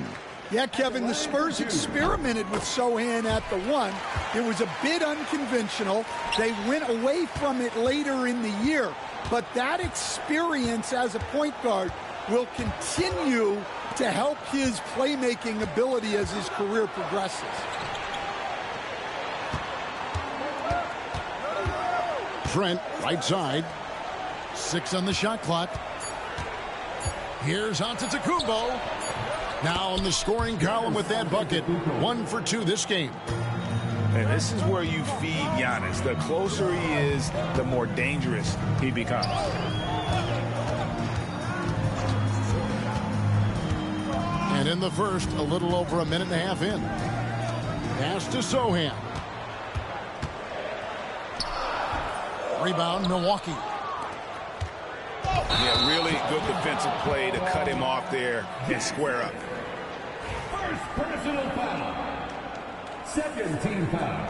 Yeah, Kevin, the Spurs experimented with Sochan at the 1. It was a bit unconventional. They went away from it later in the year. But that experience as a point guard will continue to help his playmaking ability as his career progresses. Trent, right side. 6 on the shot clock. Here's Antetokounmpo. Now on the scoring column with that bucket. 1 for 2 this game. And this is where you feed Giannis. The closer he is, the more dangerous he becomes. And in the first, a little over a minute and a half in. Pass to Sochan. Rebound, Milwaukee. Yeah, really good defensive play to cut him off there and square up. First personal foul. Second team foul.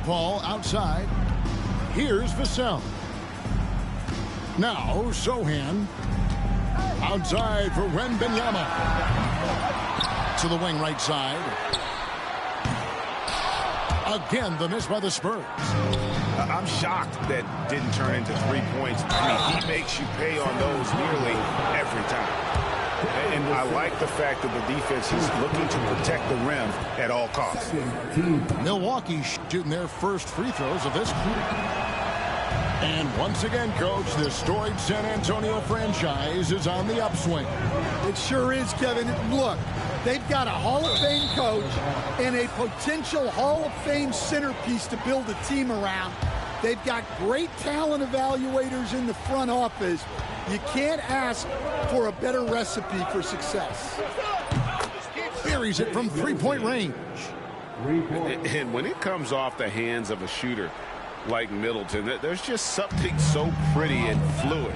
Paul outside. Here's Vassell. Now Sochan. Outside for Wembanyama. To the wing right side. Again, the miss by the Spurs. I'm shocked that didn't turn into 3 points. I mean, he makes you pay on those nearly every time. And I like the fact that the defense is looking to protect the rim at all costs. Milwaukee shooting their first free throws of this quarter. And once again, Coach, the storied San Antonio franchise is on the upswing. It sure is, Kevin. Look, they've got a Hall of Fame coach and a potential Hall of Fame centerpiece to build a team around. They've got great talent evaluators in the front office. You can't ask for a better recipe for success. Buries it from three-point range. And when it comes off the hands of a shooter like Middleton, there's just something so pretty and fluid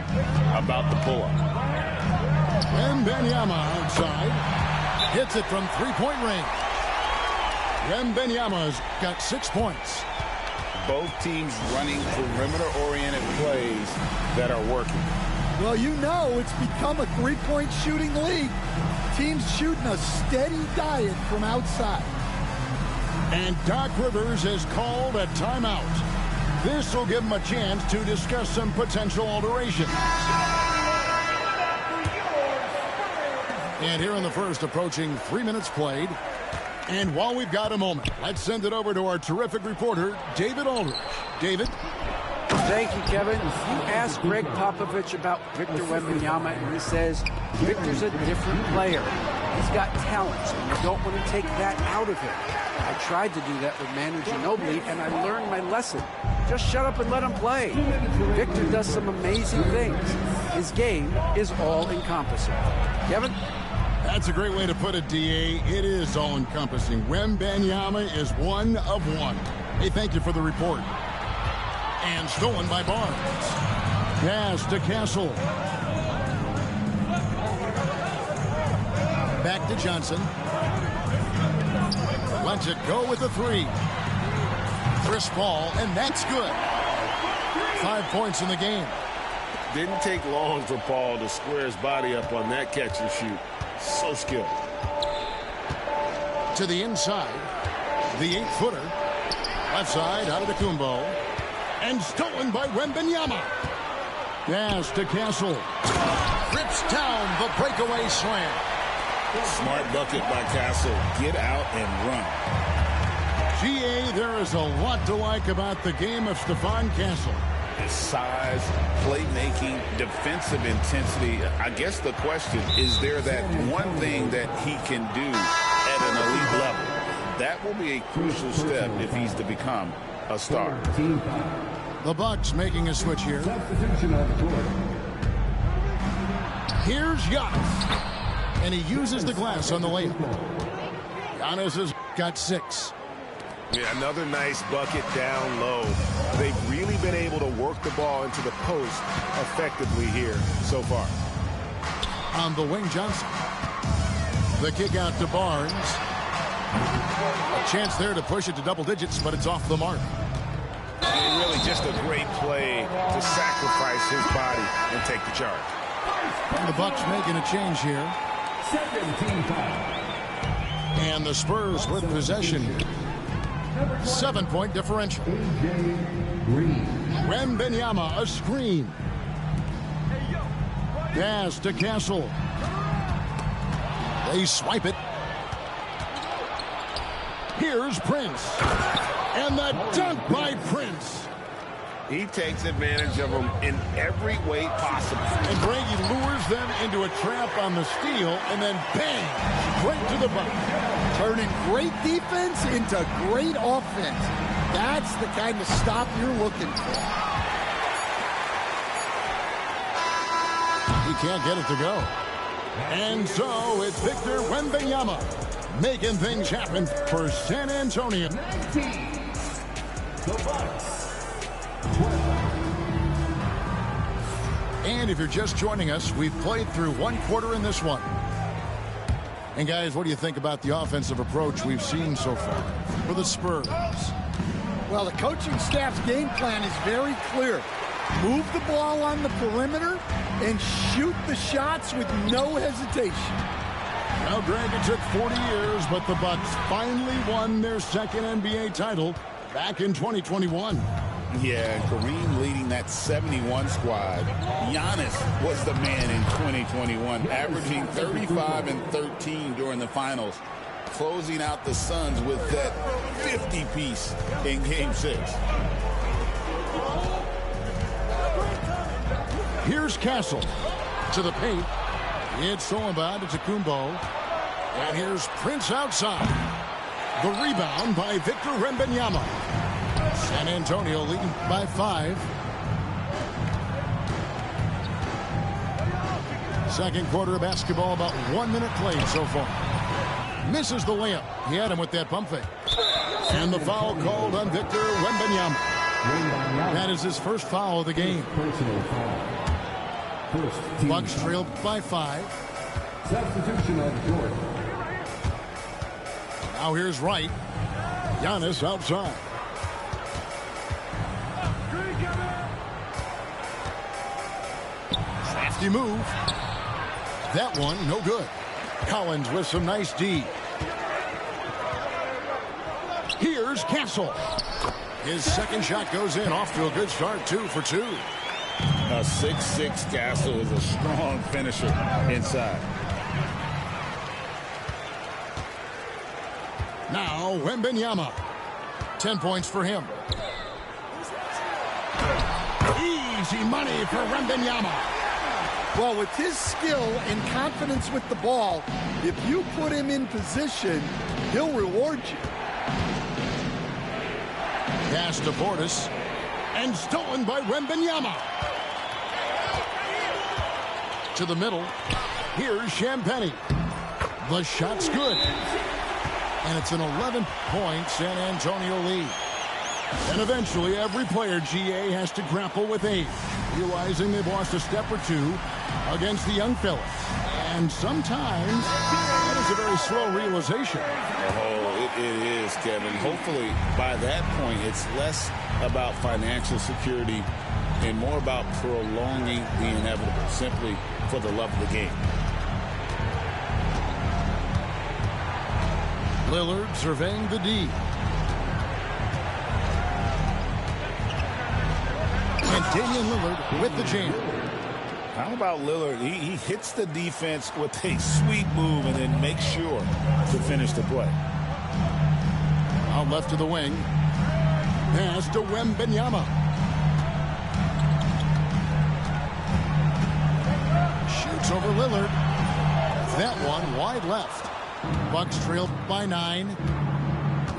about the pull-up. Wembanyama outside. Hits it from three-point range. Wembanyama's got 6 points. Both teams running perimeter-oriented plays that are working. Well, you know it's become a three-point shooting league. Teams shooting a steady diet from outside. And Doc Rivers has called a timeout. This will give him a chance to discuss some potential alterations. And here in the first, approaching 3 minutes played. And while we've got a moment, let's send it over to our terrific reporter, David Aldridge. David? Thank you, Kevin. You asked Greg Popovich about Victor Wembanyama, and he says Victor's a different player. He's got talent, and you don't want to take that out of him. I tried to do that with Manu Ginobili, and I learned my lesson. Just shut up and let him play. Victor does some amazing things. His game is all-encompassing. Kevin? That's a great way to put it, D.A. It is all-encompassing. Wembanyama is one of one. Hey, thank you for the report. And stolen by Barnes. Pass to Castle. Back to Johnson. Lets it go with the three. Chris Paul, and that's good. 5 points in the game. Didn't take long for Paul to square his body up on that catch and shoot. So skilled. To the inside. The 8-footer. Left side, Antetokounmpo. And stolen by Wembanyama. Pass to Castle. Rips down the breakaway slam. Smart bucket by Castle. Get out and run. GA, there is a lot to like about the game of Stephon Castle. His size, playmaking, defensive intensity. I guess the question, is there that one thing that he can do at an elite level? That will be a crucial step if he's to become a star. The Bucks making a switch here. Substitution on the court. Here's Giannis. And he uses the glass on the layup. Giannis has got 6. Yeah, another nice bucket down low. They've really been able to work the ball into the post effectively here so far. On the wing, Johnson. The kick out to Barnes. A chance there to push it to double digits, but it's off the mark. And really just a great play to sacrifice his body and take the charge. And the Bucks making a change here. And the Spurs with possession here. 7-point differential. Wembanyama, a screen. Pass to Castle. They swipe it. Here's Prince. And the dunk by Prince. He takes advantage of them in every way possible. And Brady lures them into a trap on the steal, and then bang, straight to the bucket. Turning great defense into great offense. That's the kind of stop you're looking for. He can't get it to go. And so it's Victor Wembanyama making things happen for San Antonio. The Bucks. And if you're just joining us, we've played through 1 quarter in this one. And guys, what do you think about the offensive approach we've seen so far for the Spurs? Well, the coaching staff's game plan is very clear. Move the ball on the perimeter and shoot the shots with no hesitation. Well, Greg, it took 40 years, but the Bucks finally won their second NBA title back in 2021. Yeah, and Kareem leading that 71 squad. Giannis was the man in 2021, averaging 35 and 13 during the finals, closing out the Suns with that 50-piece in Game 6. Here's Castle to the paint. It's Solomon to Kumbo. And here's Prince outside. The rebound by Victor Wembanyama. San Antonio leading by 5. Second quarter of basketball, about 1 minute played so far. Misses the layup. He had him with that pump fake. And the foul called on Victor Wembanyama. That is his first foul of the game. Bucks trailed by 5. Substitution of Jordan. Now here's Wright. Giannis outside. Crafty move. That one, no good. Collins with some nice D. Here's Castle. His second shot goes in, off to a good start, 2 for 2. A 6'6" Castle is a strong finisher inside. Now Wembanyama. 10 points for him. Easy money for Wembanyama. Well, with his skill and confidence with the ball, if you put him in position, he'll reward you. Pass to Portis. And stolen by Wembanyama. To the middle. Here's Champagnie. The shot's good. And it's an 11-point San Antonio lead. And eventually, every player, GA, has to grapple with age, realizing they've lost a step or two against the young fellas. And sometimes, that is a very slow realization. Oh, it is, Kevin. Hopefully, by that point, it's less about financial security and more about prolonging the inevitable, simply for the love of the game. Lillard surveying the D. And Damian Lillard with the jam. How about Lillard? He hits the defense with a sweet move and then makes sure to finish the play. Out left to the wing. Pass to Wembanyama. Shoots over Lillard. That one wide left. Bucks trailed by 9.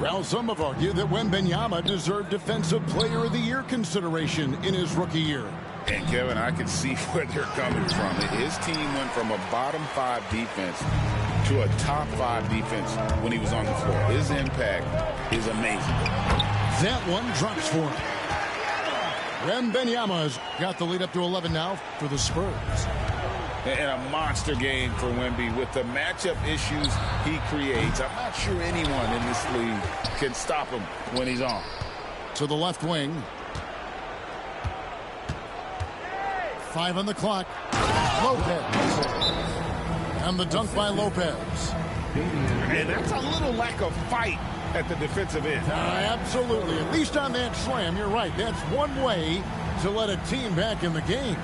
Well, some have argued that Wembanyama deserved Defensive Player of the Year consideration in his rookie year. And, Kevin, I can see where they're coming from. His team went from a bottom 5 defense to a top 5 defense when he was on the floor. His impact is amazing. That one drops for him. Wembanyama's got the lead up to 11 now for the Spurs. And a monster game for Wemby with the matchup issues he creates. I'm not sure anyone in this league can stop him when he's on. To the left wing. 5 on the clock. Lopez. And the dunk by Lopez. And that's a little lack of fight at the defensive end. Absolutely. At least on that slam, you're right. That's one way to let a team back in the game.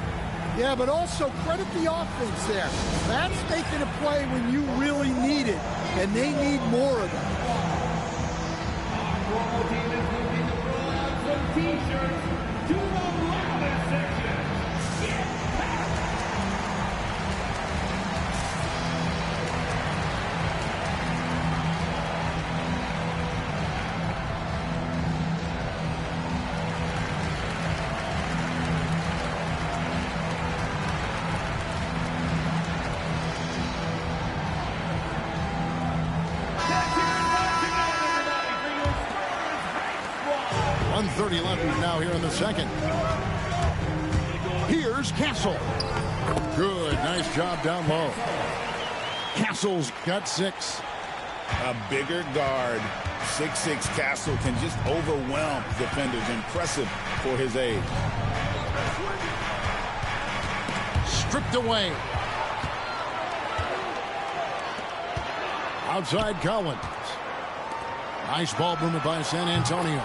Yeah, but also credit the offense there. That's making a play when you really need it, and they need more of that. Now here in the second. Here's Castle. Good. Nice job down low. Castle's got 6. A bigger guard, 6'6" Castle, can just overwhelm defenders. Impressive for his age. Stripped away. Outside Collins. Nice ball movement by San Antonio.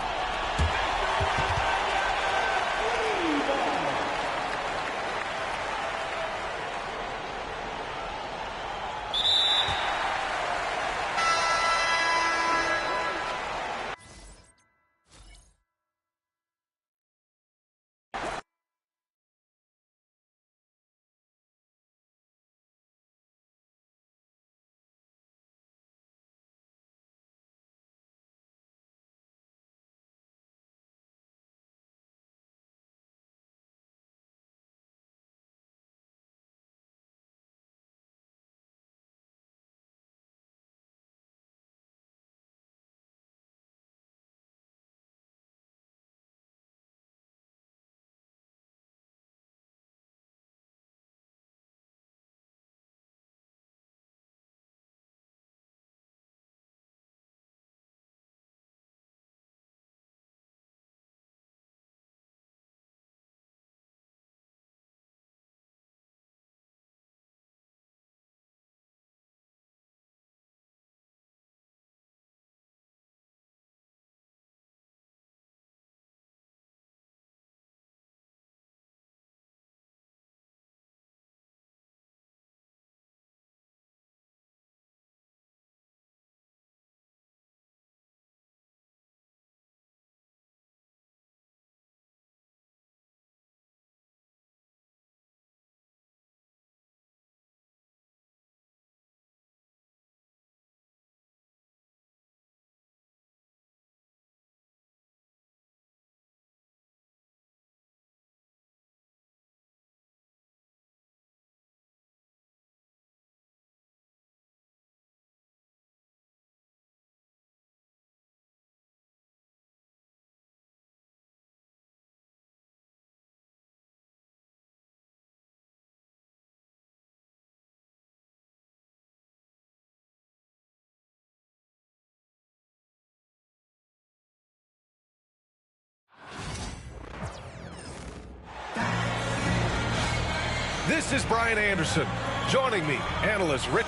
This is Brian Anderson. Joining me, analyst Rich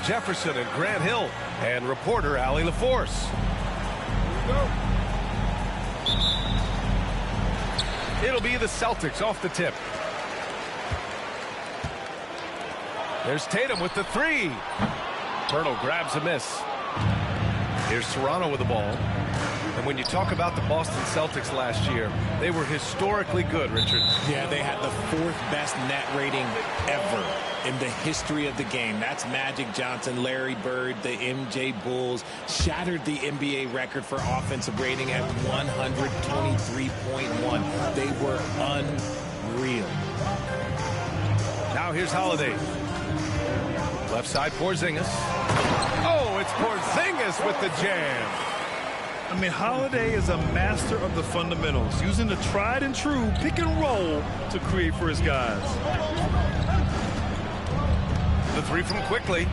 Jefferson and Grant Hill, and reporter Allie LaForce. It'll be the Celtics off the tip. There's Tatum with the 3. Pirtle grabs a miss. Here's Toronto with the ball. And when you talk about the Boston Celtics last year, they were historically good, Richard. Yeah, they had the 4th best net rating ever in the history of the game. That's Magic Johnson, Larry Bird, the MJ Bulls. Shattered the NBA record for offensive rating at 123.1. They were unreal. Now here's Holiday. Left side, Porzingis. Oh, it's Porzingis with the jam. I mean, Holiday is a master of the fundamentals, using the tried and true pick and roll to create for his guys. The 3 from Quickly.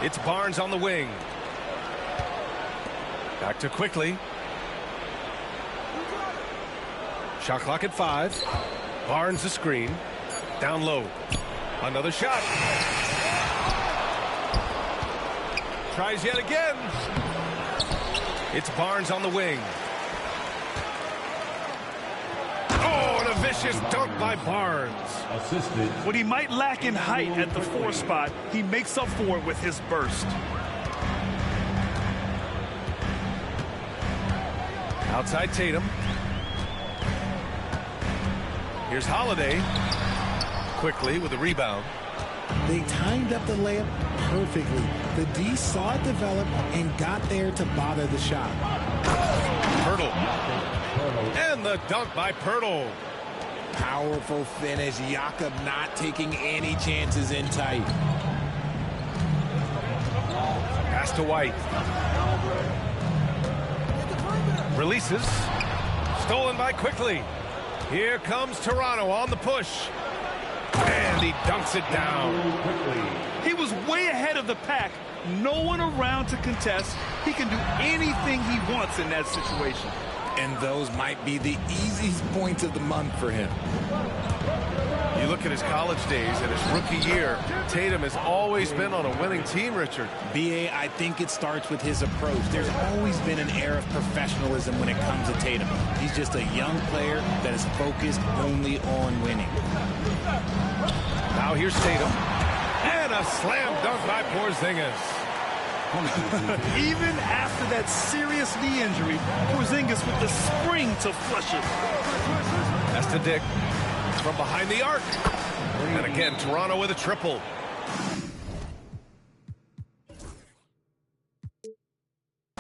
It's Barnes on the wing. Back to Quickly. Shot clock at 5. Barnes the screen. Down low. Another shot. Tries yet again. It's Barnes on the wing. Oh, and a vicious dunk by Barnes. Assisted. What he might lack in height at the 4 spot, he makes up for it with his burst. Outside Tatum. Here's Holiday. Quickly with a rebound. They timed up the layup perfectly. The D saw it develop and got there to bother the shot. Pirtle. And the dunk by Pirtle. Powerful finish. Jakob not taking any chances in tight. Pass to White. Releases. Stolen by Quickly. Here comes Toronto on the push. And he dunks it down. He was way ahead of the pack. No one around to contest. He can do anything he wants in that situation. And those might be the easiest points of the month for him. You look at his college days and his rookie year, Tatum has always been on a winning team, Richard. B.A., I think it starts with his approach. There's always been an air of professionalism when it comes to Tatum. He's just a young player that is focused only on winning. Now here's Tatum. And a slam dunk by Porzingis. Even after that serious knee injury, Porzingis with the spring to flush it. That's to Dick. From behind the arc. And again, Toronto with a triple.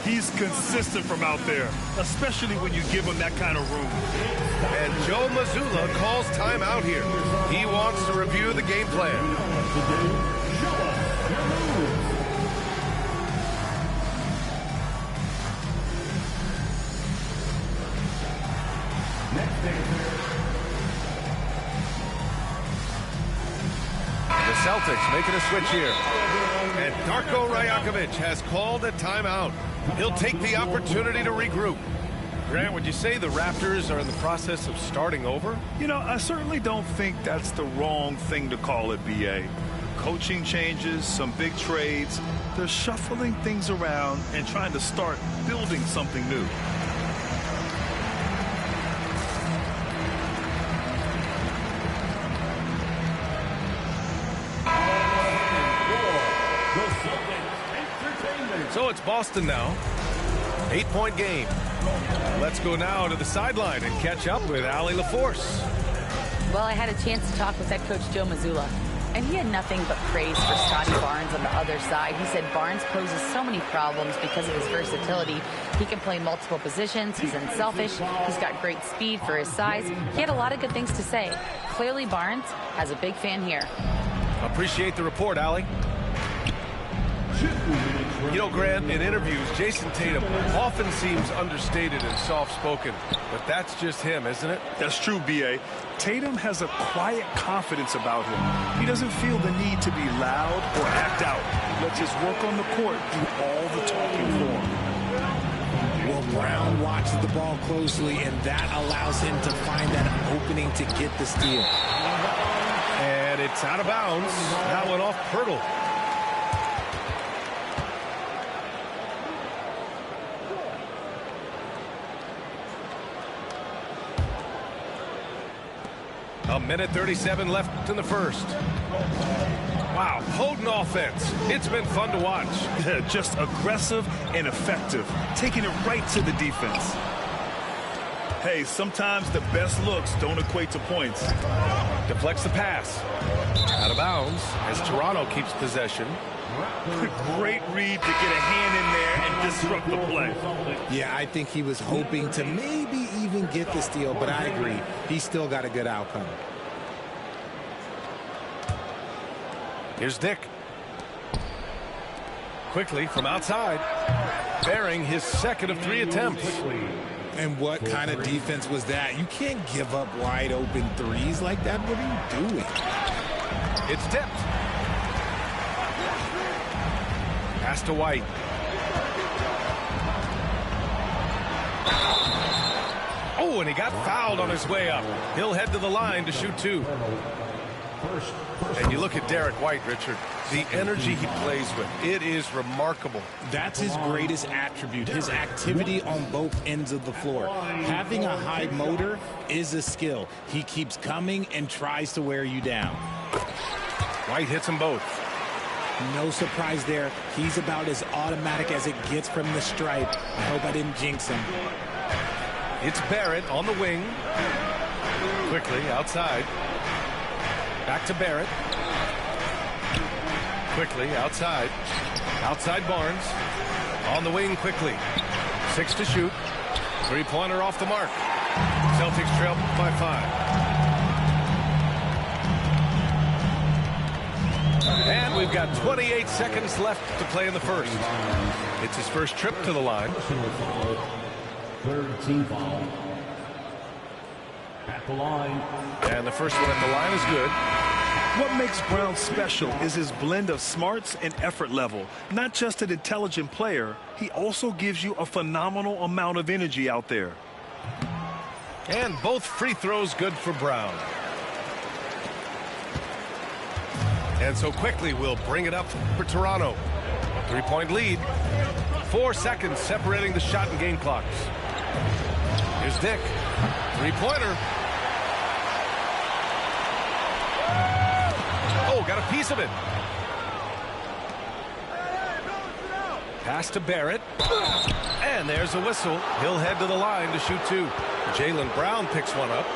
He's consistent from out there, especially when you give him that kind of room. And Joe Mazzulla calls timeout here. He wants to review the game plan. The Celtics making a switch here. And Darko Rajakovic has called a timeout. He'll take the opportunity to regroup. Grant, would you say the Raptors are in the process of starting over? You know, I certainly don't think that's the wrong thing to call it, B.A. Coaching changes, some big trades. They're shuffling things around and trying to start building something new. So it's Boston now. 8-point game. Let's go now to the sideline and catch up with Allie LaForce. Well, I had a chance to talk with head coach Joe Mazzulla, and he had nothing but praise for Scotty Barnes on the other side. He said Barnes poses so many problems because of his versatility. He can play multiple positions. He's unselfish. He's got great speed for his size. He had a lot of good things to say. Clearly, Barnes has a big fan here. Appreciate the report, Allie. You know, Grant, in interviews, Jason Tatum often seems understated and soft-spoken, but that's just him, isn't it? That's true, B.A. Tatum has a quiet confidence about him. He doesn't feel the need to be loud or act out. He lets his work on the court do all the talking for him. Well, Brown watches the ball closely, and that allows him to find that opening to get the steal. And it's out of bounds. That went off Pirtle. A minute 37 left in the first. Wow, potent offense. It's been fun to watch. Just aggressive and effective, taking it right to the defense. Hey, sometimes the best looks don't equate to points. Deflects the pass. Out of bounds as Toronto keeps possession. Great read to get a hand in there and disrupt the play. Yeah, I think he was hoping to maybe even get the steal, but I agree. He still got a good outcome. Here's Dick. Quickly from outside. Bearing his second of 3 attempts. And what kind of defense was that? You can't give up wide open threes like that. What are you doing? It's tipped. Pass to White. Oh, and he got fouled on his way up. He'll head to the line to shoot 2. And you look at Derek White, Richard, the energy he plays with, it is remarkable. That's his greatest attribute, his activity on both ends of the floor. Having a high motor is a skill. He keeps coming and tries to wear you down. White hits them both. No surprise there. He's about as automatic as it gets from the stripe. I hope I didn't jinx him. It's Barrett on the wing. Quickly outside. Back to Barrett. Quickly outside. Outside Barnes. On the wing quickly. 6 to shoot. 3-pointer off the mark. Celtics trail by 5. And we've got 28 seconds left to play in the first. It's his first trip to the line. Third team foul. At the line. And the first one at the line is good. What makes Brown special is his blend of smarts and effort level. Not just an intelligent player, he also gives you a phenomenal amount of energy out there. And both free throws good for Brown. And so quickly we'll bring it up for Toronto. 3-point lead. 4 seconds separating the shot and game clocks. Here's Dick. 3-pointer. Oh, got a piece of it. Pass to Barrett. And there's a whistle. He'll head to the line to shoot 2. Jaylen Brown picks one up.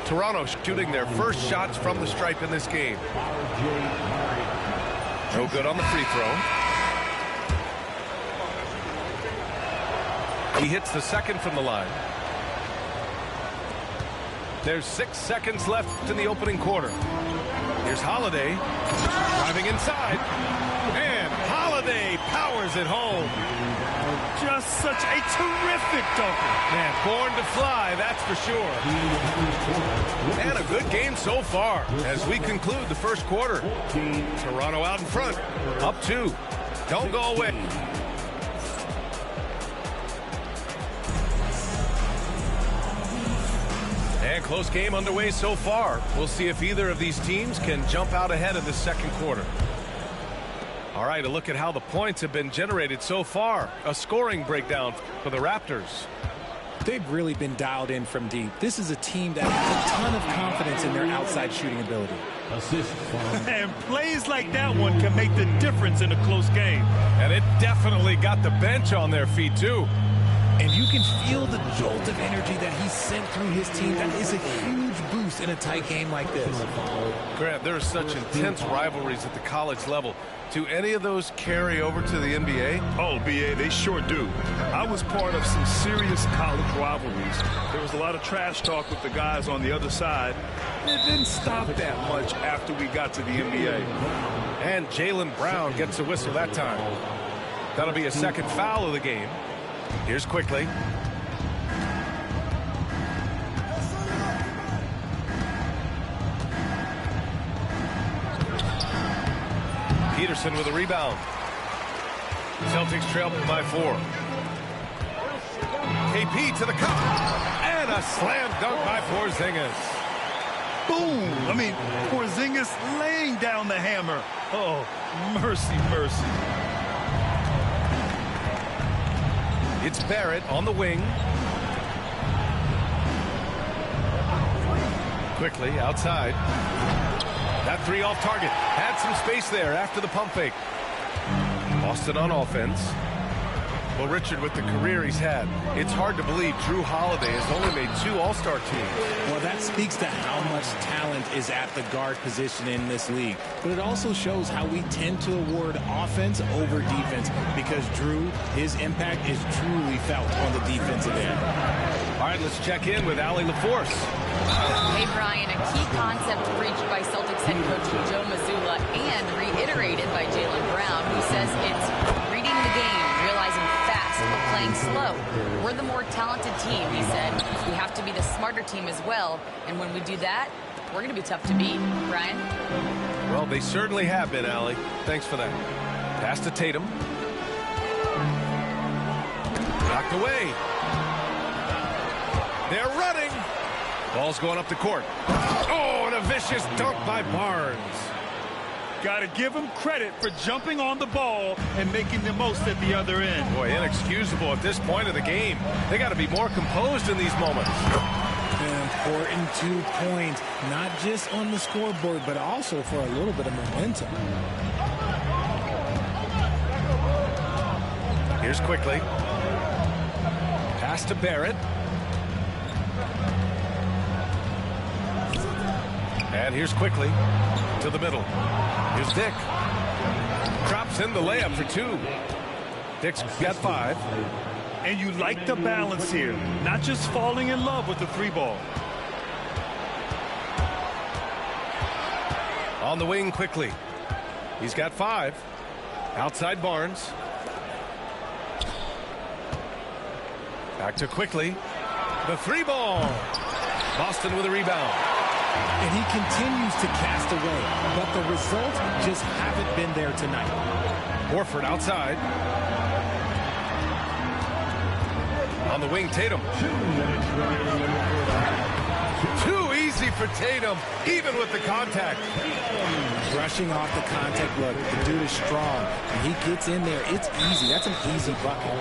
Toronto shooting their first shots from the stripe in this game. No good on the free throw. He hits the second from the line. There's 6 seconds left in the opening quarter. Here's Holiday driving inside. And Holiday powers it home. Just such a terrific dunker. Man, born to fly, that's for sure. And a good game so far as we conclude the first quarter. Toronto out in front, up 2. Don't go away. And close game underway so far. We'll see if either of these teams can jump out ahead in the second quarter. All right, a look at how the points have been generated so far. A scoring breakdown for the Raptors. They've really been dialed in from deep. This is a team that has a ton of confidence in their outside shooting ability. And plays like that one can make the difference in a close game. And it definitely got the bench on their feet, too. And you can feel the jolt of energy that he sent through his team. That is a huge boost in a tight game like this. Grant, there are such intense rivalries at the college level. Do any of those carry over to the NBA? Oh, BA, they sure do. I was part of some serious college rivalries. There was a lot of trash talk with the guys on the other side. It didn't stop that much after we got to the NBA. And Jaylen Brown gets a whistle that time. That'll be a second foul of the game. Here's Quickly. Peterson with a rebound. Celtics trail by 4. KP to the cup. And a slam dunk by Porzingis. Boom! I mean, Porzingis laying down the hammer. Oh, mercy, mercy. It's Barrett on the wing. Quickly outside. That three off target. Had some space there after the pump fake. Boston on offense. Well, Richard, with the career he's had, it's hard to believe Drew Holiday has only made 2 All-Star teams. Well, that speaks to how much talent is at the guard position in this league. But it also shows how we tend to award offense over defense because Drew, his impact is truly felt on the defensive end. All right, let's check in with Allie LaForce. Hey, Brian, a key concept reached by Celtics head coach Joe Mazzulla and reiterated by Jaylen Brown, who says it's reading the game, realizing fast, but playing slow. We're the more talented team, he said. We have to be the smarter team as well, and when we do that, we're going to be tough to beat. Brian? Well, they certainly have been, Allie. Thanks for that. Pass to Tatum. Knocked away. They're running. Ball's going up the court. Oh, and a vicious dunk by Barnes. Got to give him credit for jumping on the ball and making the most at the other end. Boy, inexcusable at this point of the game. They got to be more composed in these moments. An important 2 points, not just on the scoreboard, but also for a little bit of momentum. Here's Quickly. Pass to Barrett. And here's Quickly to the middle. Here's Dick. Drops in the layup for 2. Dick's got 5. And you like the balance here, not just falling in love with the 3-ball. On the wing Quickly. He's got 5. Outside Barnes. Back to Quickly. The 3-ball. Boston with a rebound. And he continues to cast away, but the results just haven't been there tonight. Horford outside. On the wing, Tatum. Too easy for Tatum, even with the contact. Brushing off the contact. Look, the dude is strong. When he gets in there, it's easy. That's an easy bucket.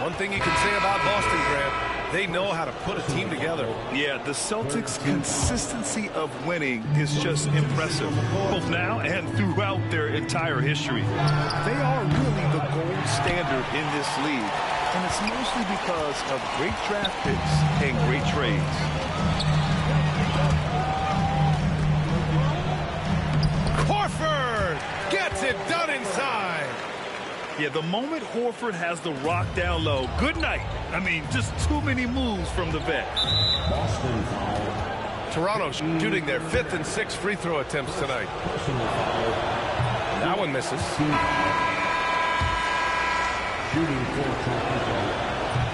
One thing you can say about Boston, Grant, they know how to put a team together. Yeah, the Celtics' consistency of winning is just impressive, both now and throughout their entire history. They are really the gold standard in this league, and it's mostly because of great draft picks and great trades. Horford gets it done inside. Yeah, the moment Horford has the rock down low, good night. I mean, just too many moves from the vet. Toronto shooting their 5th and 6th free throw attempts tonight. That one misses.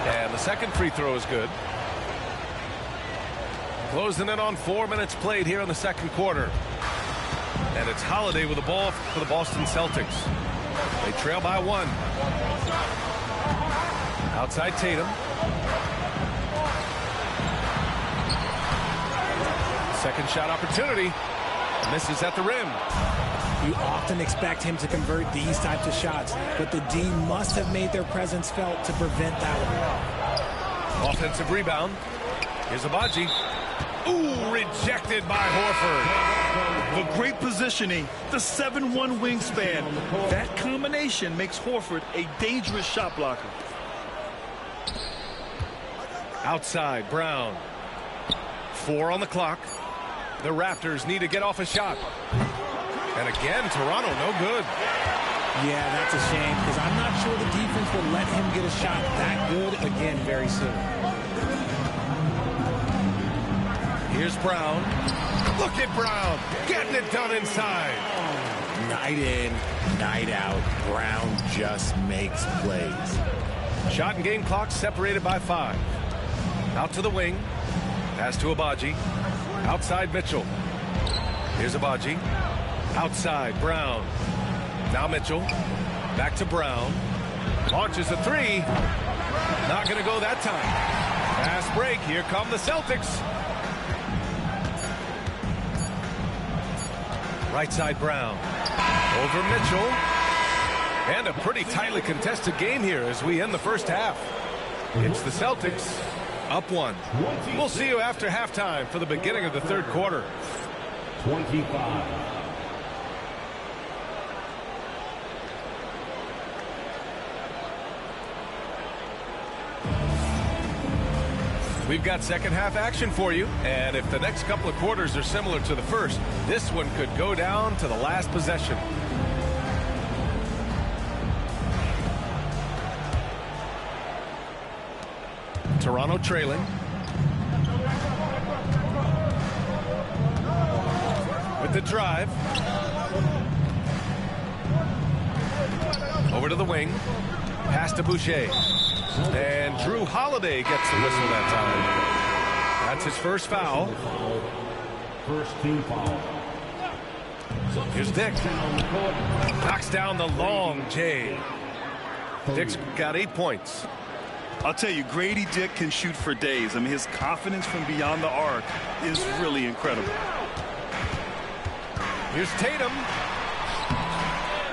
And the second free throw is good. Closing in on 4 minutes played here in the second quarter. And it's Holiday with the ball for the Boston Celtics. They trail by 1. Outside Tatum. Second shot opportunity. Misses at the rim. You often expect him to convert these types of shots, but the D must have made their presence felt to prevent that one. Offensive rebound. Here's Abaji. Ooh, rejected by Horford. The great positioning, the 7'1" wingspan. That combination makes Horford a dangerous shot blocker. Outside, Brown. 4 on the clock. The Raptors need to get off a shot. And again, Toronto, no good. Yeah, that's a shame, because I'm not sure the defense will let him get a shot that good again very soon. Here's Brown. Look at Brown getting it done inside. Night in, night out, Brown just makes plays. Shot and game clock separated by 5. Out to the wing. Pass to Abaji. Outside Mitchell. Here's Abaji. Outside Brown. Now Mitchell. Back to Brown. Launches a 3. Not going to go that time. Fast break. Here come the Celtics. Right side Brown. Over Mitchell. And a pretty tightly contested game here as we end the first half. It's the Celtics up 1. We'll see you after halftime for the beginning of the third quarter. 25. We've got second half action for you, and if the next couple of quarters are similar to the first, this one could go down to the last possession. Toronto trailing. With the drive. Over to the wing. Pass to Boucher. And Drew Holiday gets the whistle that time. That's his first foul. First team foul. Here's Dick. Knocks down the long J. Dick's got 8 points. I'll tell you, Grady Dick can shoot for days. I mean, his confidence from beyond the arc is really incredible. Here's Tatum.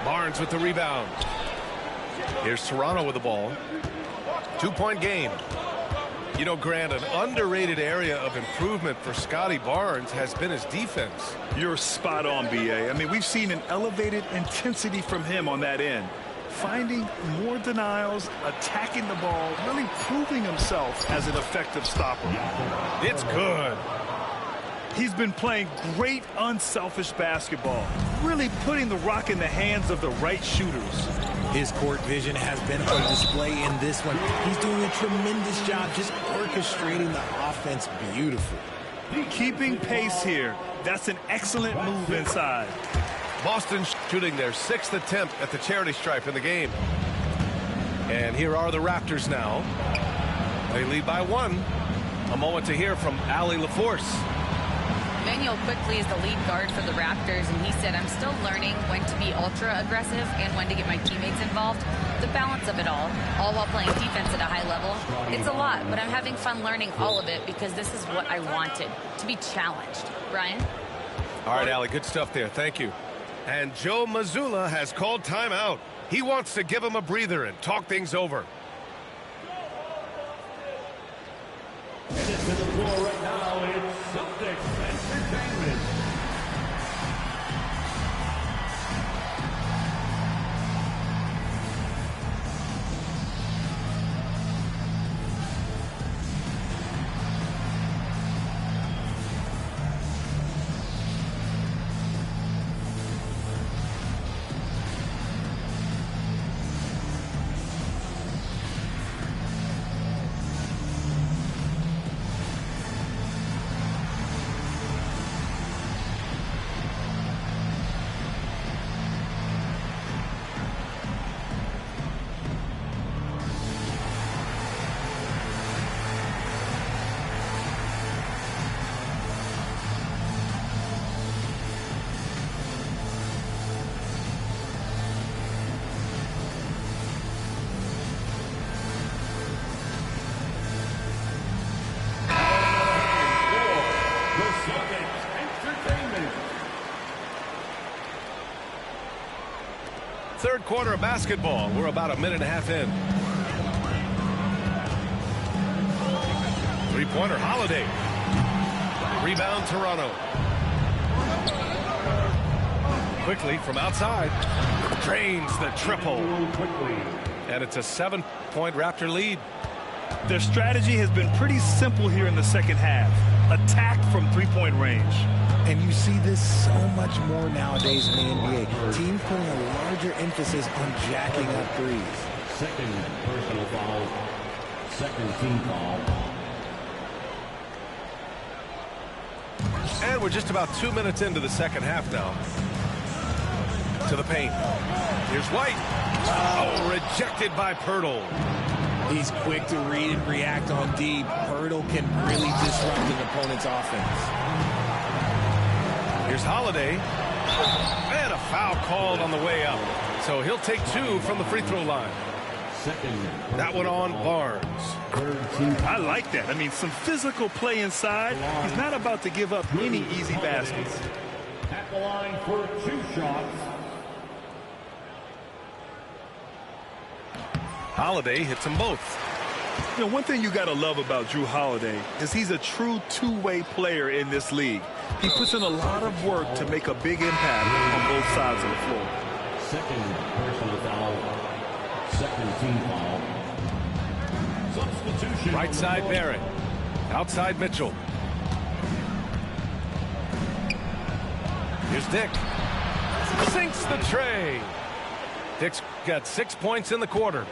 Barnes with the rebound. Here's Toronto with the ball. 2-point game. You know, Grant, an underrated area of improvement for Scotty Barnes has been his defense. You're spot on, B.A. I mean, we've seen an elevated intensity from him on that end. Finding more denials, attacking the ball, really proving himself as an effective stopper. It's good. He's been playing great unselfish basketball, really putting the rock in the hands of the right shooters. His court vision has been on display in this one. He's doing a tremendous job just orchestrating the offense beautifully. Keeping pace here. That's an excellent move inside. Boston shooting their 6th attempt at the charity stripe in the game. And here are the Raptors now. They lead by 1. A moment to hear from Allie LaForce. Emmanuel Quickley is the lead guard for the Raptors, and he said, I'm still learning when to be ultra aggressive and when to get my teammates involved. The balance of it all while playing defense at a high level. It's a lot, but I'm having fun learning all of it because this is what I wanted, to be challenged. Brian? All right, Allie, good stuff there. Thank you. And Joe Mazzulla has called timeout. He wants to give him a breather and talk things over. Headed to the floor right now, it's Celtics Entertainment. Third quarter of basketball. We're about a minute and a half in. Three-pointer, Holiday. Rebound, Toronto. Quickly from outside. Drains the triple. And it's a 7-point Raptor lead. Their strategy has been pretty simple here in the second half. Attack from three-point range. And you see this so much more nowadays in the NBA. Teams putting a larger emphasis on jacking up threes. Second personal foul. Second team foul. And we're just about 2 minutes into the second half now. To the paint. Here's White. Oh, rejected by Poeltl. He's quick to read and react on deep. Poeltl can really disrupt an opponent's offense. Here's Holiday. And a foul called on the way up. So he'll take 2 from the free throw line. That one on Barnes. I like that. I mean, some physical play inside. He's not about to give up any easy baskets. At the line for 2 shots. Holiday hits them both. You know, one thing you got to love about Jrue Holiday is he's a true two-way player in this league. He puts in a lot of work to make a big impact on both sides of the floor. Second personal foul. Second team foul. Substitution. Right side Barrett. Outside Mitchell. Here's Dick. Sinks the tray. Dick's got 6 points in the quarter.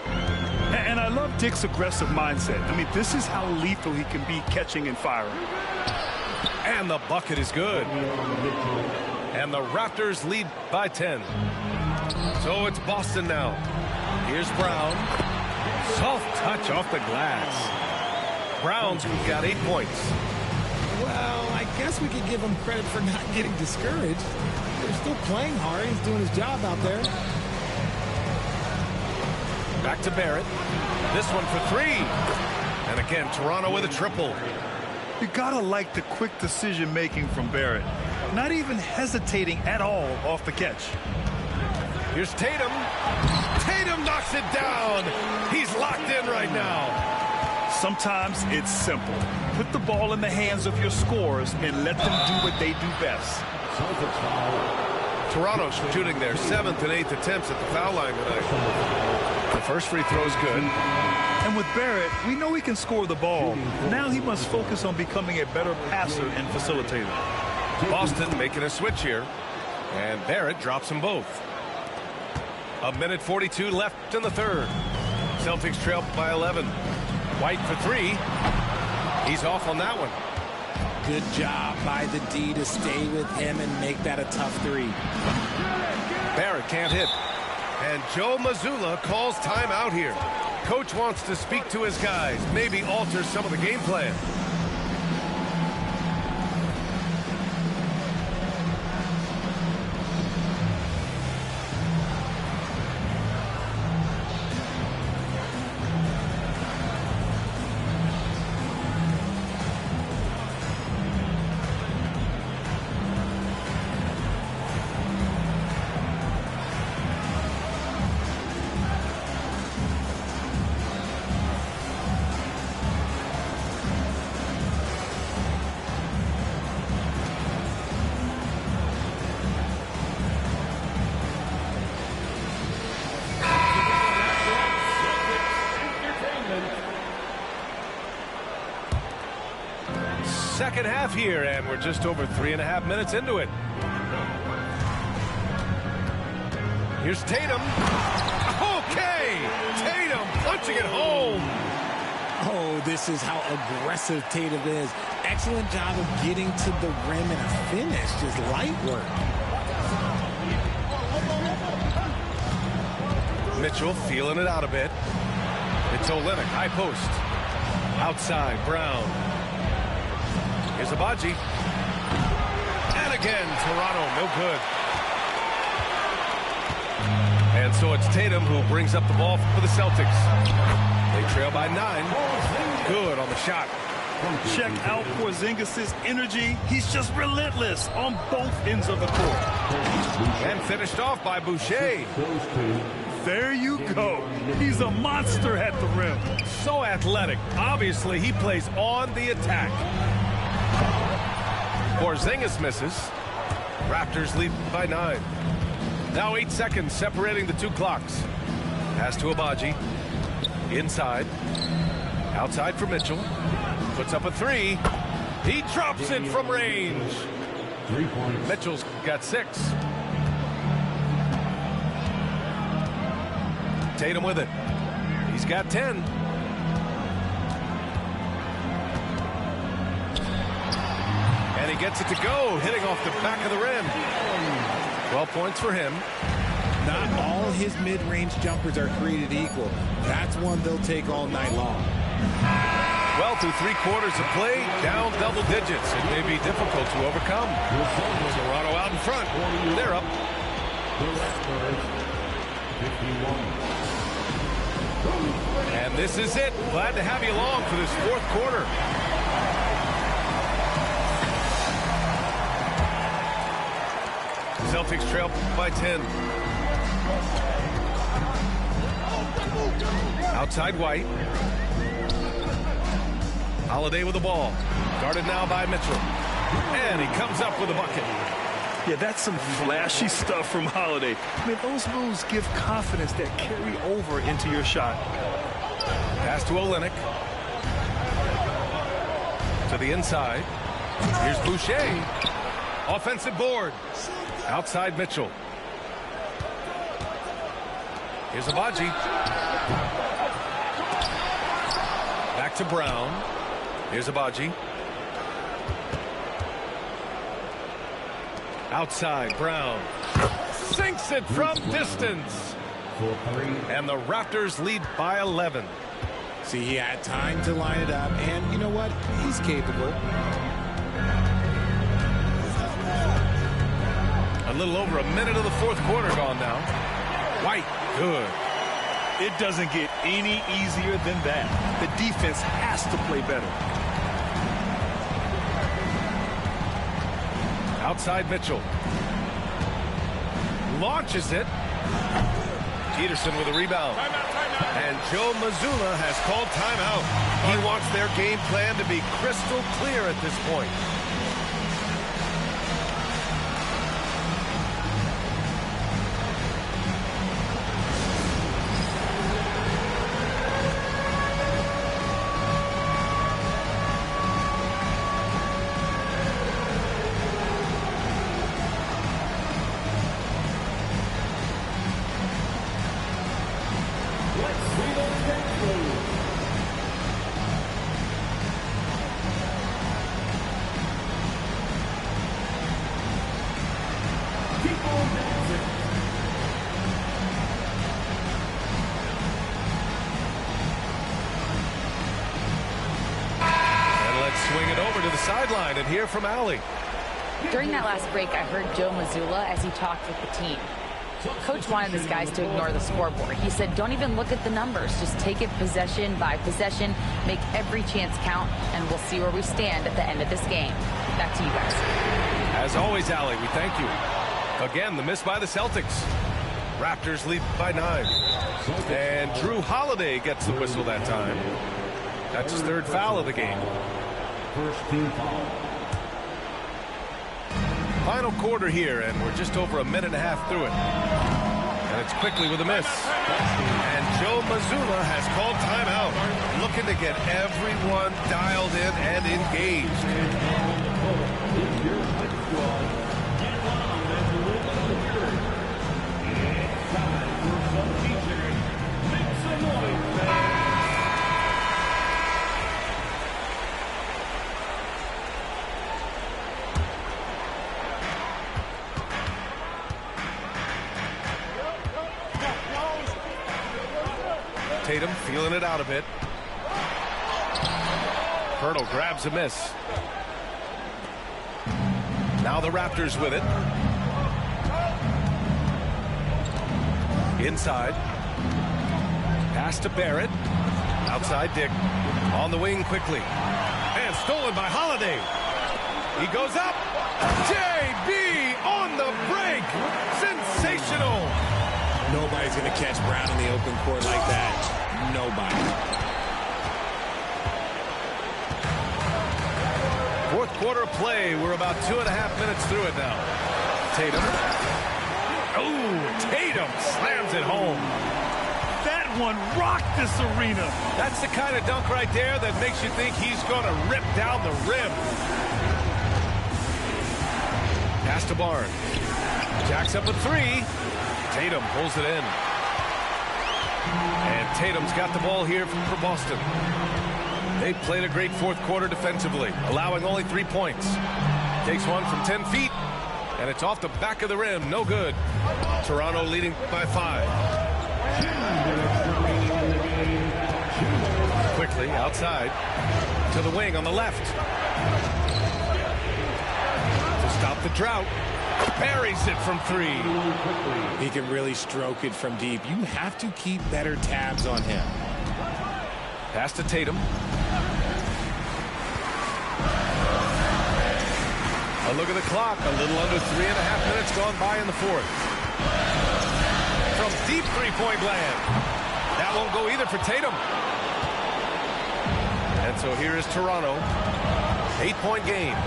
And I love Dick's aggressive mindset. I mean, this is how lethal he can be catching and firing. And the bucket is good. And the Raptors lead by 10. So it's Boston now. Here's Brown. Soft touch off the glass. Brown's got 8 points. Well, I guess we could give him credit for not getting discouraged. They're still playing hard. He's doing his job out there. Back to Barrett. This one for 3. And again, Toronto with a triple. You gotta like the quick decision making from Barrett. Not even hesitating at all off the catch. Here's Tatum. Tatum knocks it down. He's locked in right now. Sometimes it's simple. Put the ball in the hands of your scorers and let them do what they do best. Toronto shooting their 7th and 8th attempts at the foul line tonight. The first free throw is good. And with Barrett, we know he can score the ball. Now he must focus on becoming a better passer and facilitator. Boston making a switch here. And Barrett drops them both. 1:42 left in the third. Celtics trail by 11. White for 3. He's off on that one. Good job by the D to stay with him and make that a tough 3. Barrett can't hit. And Joe Mazzulla calls timeout here. Coach wants to speak to his guys, maybe alter some of the game plan. Second half here, and we're just over 3.5 minutes into it. Here's Tatum. Okay! Tatum punching it home. Oh, this is how aggressive Tatum is. Excellent job of getting to the rim and a finish. Just light work. Mitchell feeling it out a bit. It's Olynyk, high post. Outside, Brown. Here's Abaji. And again, Toronto, no good. And so it's Tatum who brings up the ball for the Celtics. They trail by 9. Good on the shot. Check out Porzingis' energy. He's just relentless on both ends of the court. And finished off by Boucher. There you go. He's a monster at the rim. So athletic. Obviously, he plays on the attack. Porzingis misses. Raptors lead by 9. Now 8 seconds separating the two clocks. Pass to Abaji. Inside. Outside for Mitchell. Puts up a 3. He drops it from range. 3 points. Mitchell's got 6. Tatum with it. He's got 10. And he gets it to go, hitting off the back of the rim. 12 points for him. Not all his mid-range jumpers are created equal. That's one they'll take all night long. Well, through 3 quarters of play, down double digits. It may be difficult to overcome. Toronto out in front. They're up. And this is it. Glad to have you along for this 4th quarter. Celtics trail by 10. Outside White. Holiday with the ball. Guarded now by Mitchell. And he comes up with a bucket. Yeah, that's some flashy stuff from Holiday. I mean, those moves give confidence that carry over into your shot. Pass to Olynyk. To the inside. Here's Boucher. Offensive board. Outside Mitchell. Here's Abaji. Back to Brown. Here's Abaji. Outside Brown. Sinks it from distance. And the Raptors lead by 11. See, he had time to line it up, and you know what? He's capable. A little over a minute of the fourth quarter gone now. White, good. It doesn't get any easier than that. The defense has to play better. Outside Mitchell. Launches it. Peterson with a rebound. And Joe Mazzulla has called timeout. He wants their game plan to be crystal clear at this point. Swing it over to the sideline and hear from Allie. During that last break, I heard Joe Mazzulla as he talked with the team. Coach wanted his guys to ignore the scoreboard. He said, don't even look at the numbers. Just take it possession by possession, make every chance count, and we'll see where we stand at the end of this game. Back to you guys. As always, Allie, we thank you. Again, the miss by the Celtics. Raptors lead by 9. And Drew Holiday gets the whistle that time. That's his third foul of the game. First team foul. Final quarter here, and we're just over a minute and a half through it. And it's quickly with a miss. And Joe Mazzulla has called timeout, looking to get everyone dialed in and engaged. Tatum feeling it out a bit. Pirtle grabs a miss. Now the Raptors with it. Inside. Pass to Barrett. Outside Dick. On the wing quickly. And stolen by Holiday. He goes up. JB on the break. Sensational. Nobody's going to catch Brown in the open court like that. Nobody. Fourth quarter of play. We're about 2.5 minutes through it now. Tatum. Oh, Tatum slams it home. That one rocked this arena. That's the kind of dunk right there that makes you think he's going to rip down the rim. Pass to Barnes. Jacks up a 3. Tatum pulls it in. And Tatum's got the ball here for Boston. They played a great fourth quarter defensively, allowing only 3 points. Takes one from 10 feet, and it's off the back of the rim. No good. Toronto leading by 5. Quickly outside to the wing on the left. To stop the drought. Buries it from 3. He can really stroke it from deep. You have to keep better tabs on him. Pass to Tatum. A look at the clock. A little under 3.5 minutes gone by in the fourth. From deep three-point land. That won't go either for Tatum. And so So here is Toronto. 8-point game.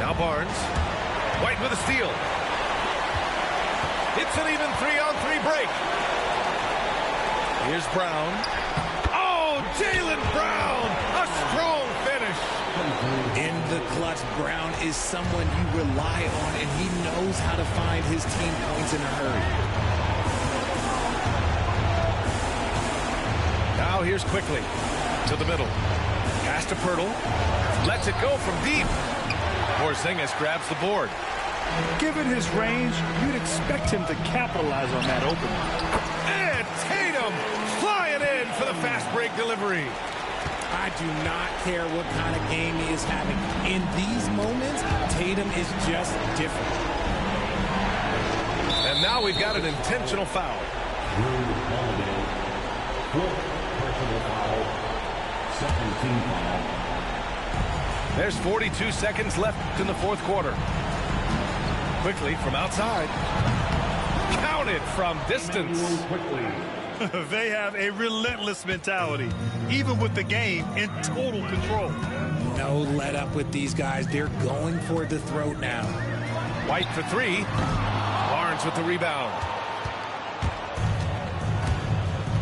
Now Barnes. White with a steal. It's an even 3-on-3 break. Here's Brown. Oh, Jaylen Brown! A strong finish. In the clutch, Brown is someone you rely on, and he knows how to find his team points in a hurry. Now here's Quickly to the middle. Pass to Pirtle. Lets it go from deep. Porzingis grabs the board. Given his range, you'd expect him to capitalize on that opening. And Tatum flying in for the fast break delivery. I do not care what kind of game he is having. In these moments, Tatum is just different. And now we've got an intentional foul. Personal foul. Second team foul. There's 42 seconds left in the fourth quarter. Quickly from outside. Counted from distance. They have a relentless mentality, even with the game in total control. No let up with these guys. They're going for the throat now. White for three. Barnes with the rebound.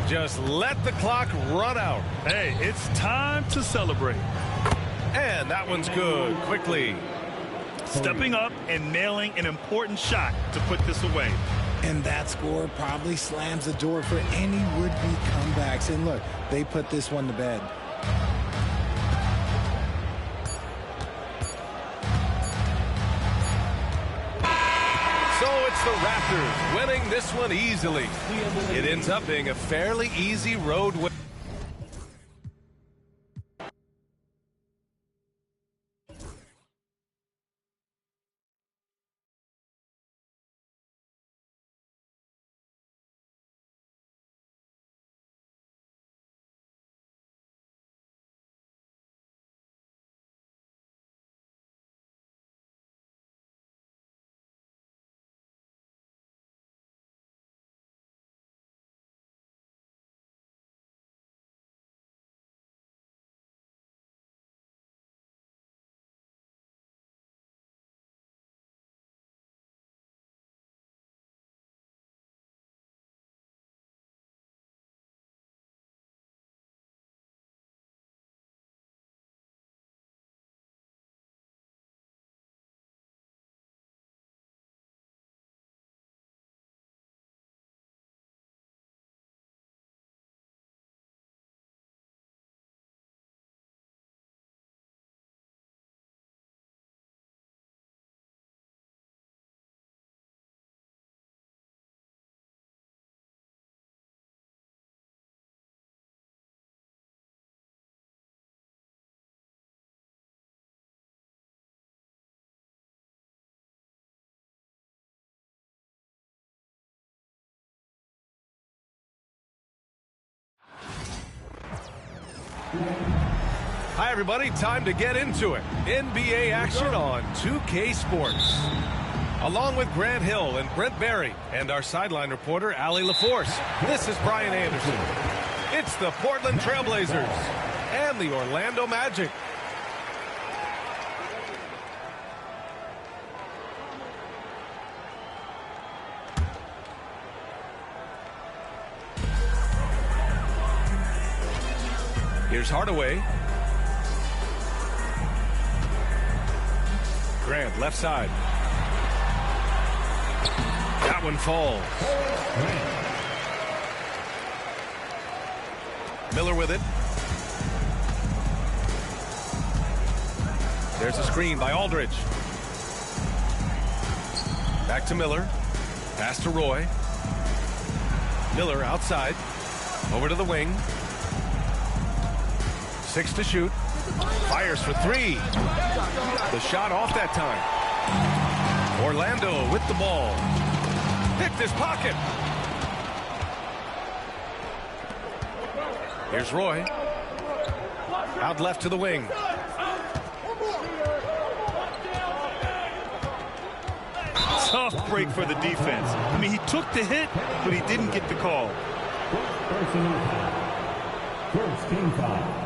Just let the clock run out. Hey, it's time to celebrate. And that one's good. Quickly. Stepping up and nailing an important shot to put this away. And that score probably slams the door for any would-be comebacks. And look, they put this one to bed. So it's the Raptors winning this one easily. It ends up being a fairly easy road win. Hi, everybody. Time to get into it. NBA action on 2K Sports. Along with Grant Hill and Brent Barry and our sideline reporter, Allie LaForce, this is Brian Anderson. It's the Portland Trailblazers and the Orlando Magic. Here's Hardaway. Grant, left side. That one falls. Miller with it. There's a screen by Aldridge. Back to Miller. Pass to Roy. Miller outside. Over to the wing. 6 to shoot. Fires for 3. The shot off that time. Orlando with the ball. Picked his pocket. Here's Roy. Out left to the wing. Tough break for the defense. I mean, he took the hit, but he didn't get the call. First team foul.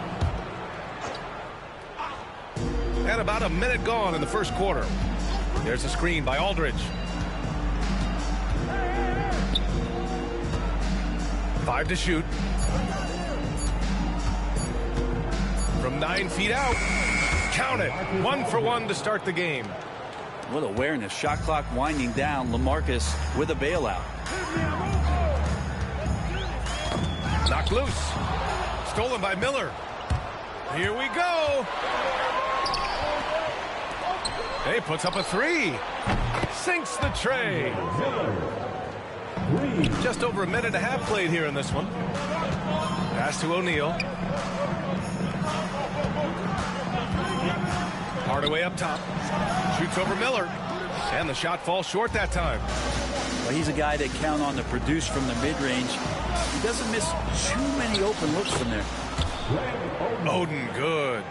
And about a minute gone in the first quarter. There's a screen by Aldridge. 5 to shoot. From 9 feet out. Count it. 1 for 1 to start the game. What awareness. Shot clock winding down. LaMarcus with a bailout. Knocked loose. Stolen by Miller. Here we go. He puts up a 3. Sinks the tray. Just over a minute and a half played here in this one. Pass to O'Neal. Hardaway up top. Shoots over Miller. And the shot falls short that time. Well, he's a guy that count on to produce from the mid-range. He doesn't miss too many open looks from there. Oden, good.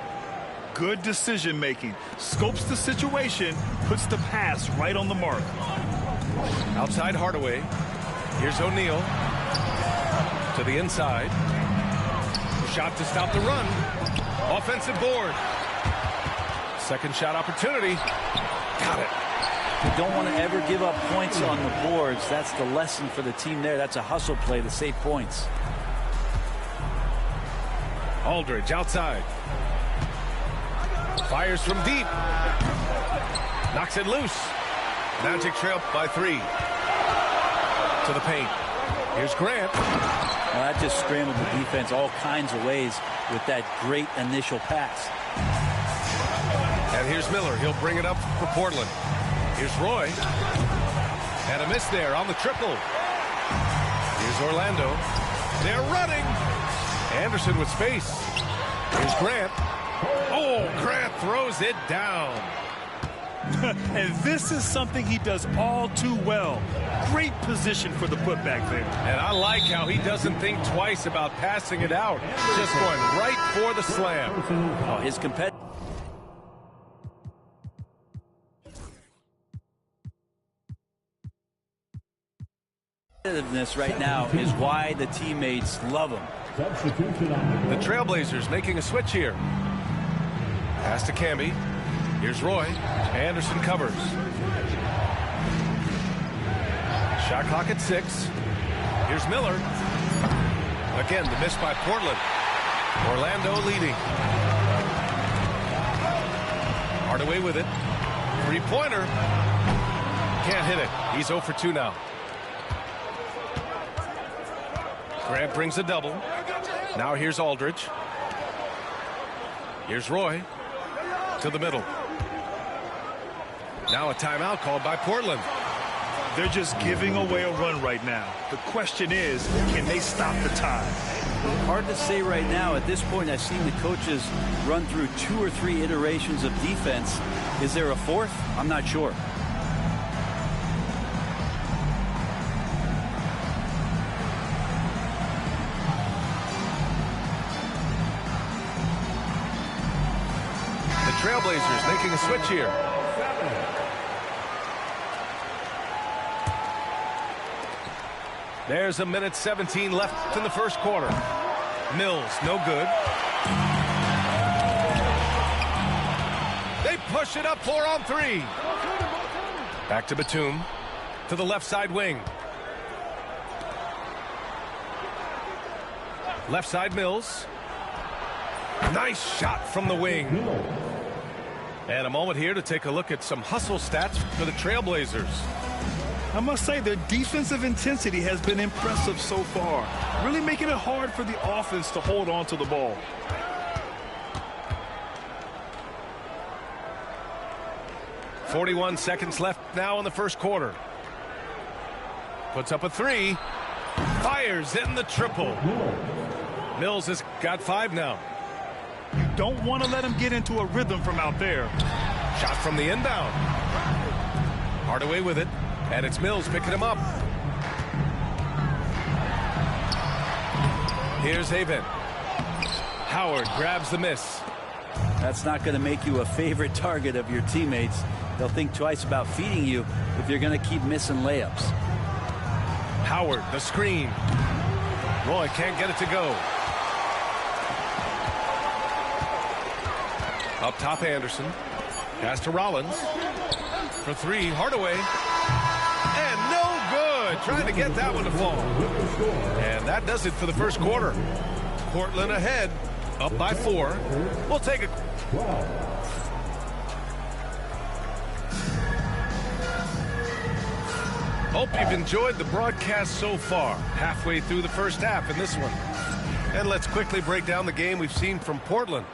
Good decision making. Scopes the situation, puts the pass right on the mark. Outside Hardaway. Here's O'Neal. To the inside. Shot to stop the run. Offensive board. Second shot opportunity. Got it. You don't want to ever give up points on the boards. That's the lesson for the team there. That's a hustle play to save points. Aldridge outside. Fires from deep. Knocks it loose. Magic trail by 3. To the paint. Here's Grant. Well, that just scrambled the defense all kinds of ways with that great initial pass. And here's Miller. He'll bring it up for Portland. Here's Roy. And a miss there on the triple. Here's Orlando. They're running. Anderson with space. Here's Grant. Oh, Grant throws it down. And this is something he does all too well. Great position for the putback there. And I like how he doesn't think twice about passing it out. Just going right for the slam. Oh, his competitive. Competitiveness right now is why the teammates love him. The Trailblazers making a switch here. Pass to Camby. Here's Roy. Anderson covers. Shot clock at 6. Here's Miller. Again, the miss by Portland. Orlando leading. Hardaway with it. Three-pointer. Can't hit it. He's 0 for 2 now. Grant brings a double. Now here's Aldridge. Here's Roy. To the middle. Now a timeout called by Portland. They're just giving away a run right now. The question is, can they stop the time? Hard to say right now. At this point, I've seen the coaches run through 2 or 3 iterations of defense. Is there a 4th? I'm not sure. Trailblazers making a switch here. There's a minute 17 left in the first quarter. Mills, no good. They push it up 4 on 3. Back to Batum. To the left side wing. Left side Mills. Nice shot from the wing. And a moment here to take a look at some hustle stats for the Trailblazers. I must say their defensive intensity has been impressive so far, really making it hard for the offense to hold on to the ball. .41 seconds left now in the first quarter. Puts up a 3. Fires in the triple. Mills has got 5 now. You don't want to let him get into a rhythm from out there. Shot from the inbound. Hardaway with it. And it's Mills picking him up. Here's Avent. Howard grabs the miss. That's not going to make you a favorite target of your teammates. They'll think twice about feeding you if you're going to keep missing layups. Howard, the screen. Roy can't get it to go. Up top, Anderson. Pass to Rollins. For three, Hardaway. And no good. Trying to get that one to fall. And that does it for the first quarter. Portland ahead, up by 4. We'll take it. Hope you've enjoyed the broadcast so far. Halfway through the first half in this one. And let's quickly break down the game we've seen from Portland.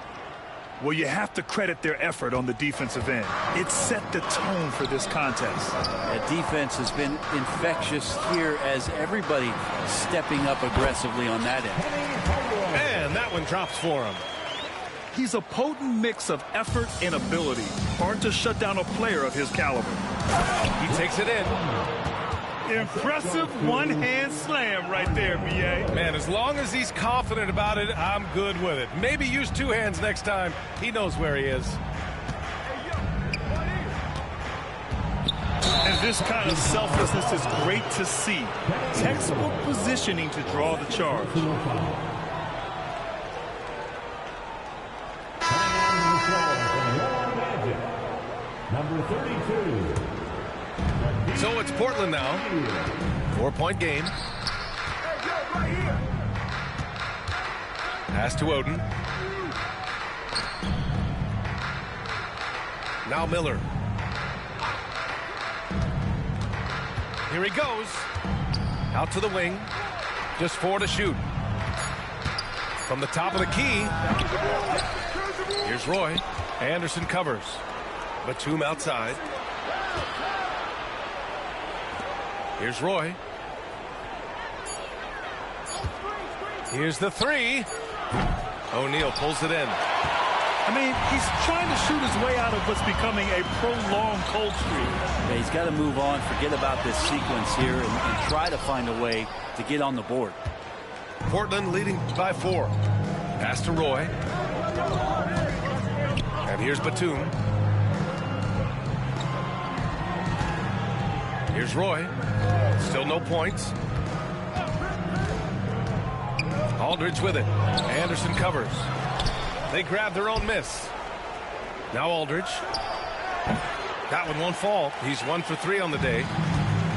Well, you have to credit their effort on the defensive end. It set the tone for this contest. That defense has been infectious here as everybody stepping up aggressively on that end. And that one drops for him. He's a potent mix of effort and ability. Hard to shut down a player of his caliber. He takes it in. Impressive one-hand slam right there, B.A. Man, as long as he's confident about it, I'm good with it. Maybe use 2 hands next time. He knows where he is. And this kind of selflessness is great to see. Textbook positioning to draw the charge. Number 32. So it's Portland now. 4-point game. Pass to Oden. Now Miller. Here he goes. Out to the wing. Just 4 to shoot. From the top of the key. Here's Roy. Anderson covers. Batum outside. Here's Roy. Here's the 3. O'Neal pulls it in. I mean, he's trying to shoot his way out of what's becoming a prolonged cold streak. Yeah, he's got to move on, forget about this sequence here, and try to find a way to get on the board. Portland leading by 4. Pass to Roy. And here's Batum. Here's Roy. Still no points. Aldridge with it. Anderson covers. They grab their own miss. Now Aldridge. That one won't fall. He's 1 for 3 on the day.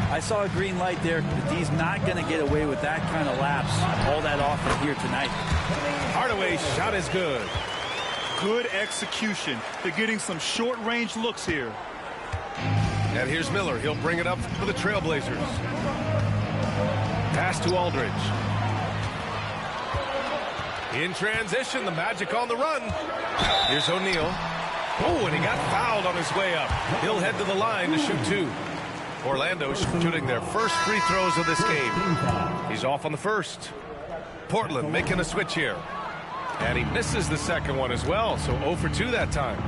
I saw a green light there. He's not going to get away with that kind of lapse all that often here tonight. Hardaway shot is good. Good execution. They're getting some short-range looks here. And here's Miller. He'll bring it up for the Trailblazers. Pass to Aldridge. In transition, the Magic on the run. Here's O'Neal. Oh, and he got fouled on his way up. He'll head to the line to shoot 2. Orlando shooting their first free throws of this game. He's off on the first. Portland making a switch here. And he misses the second one as well, so 0 for 2 that time.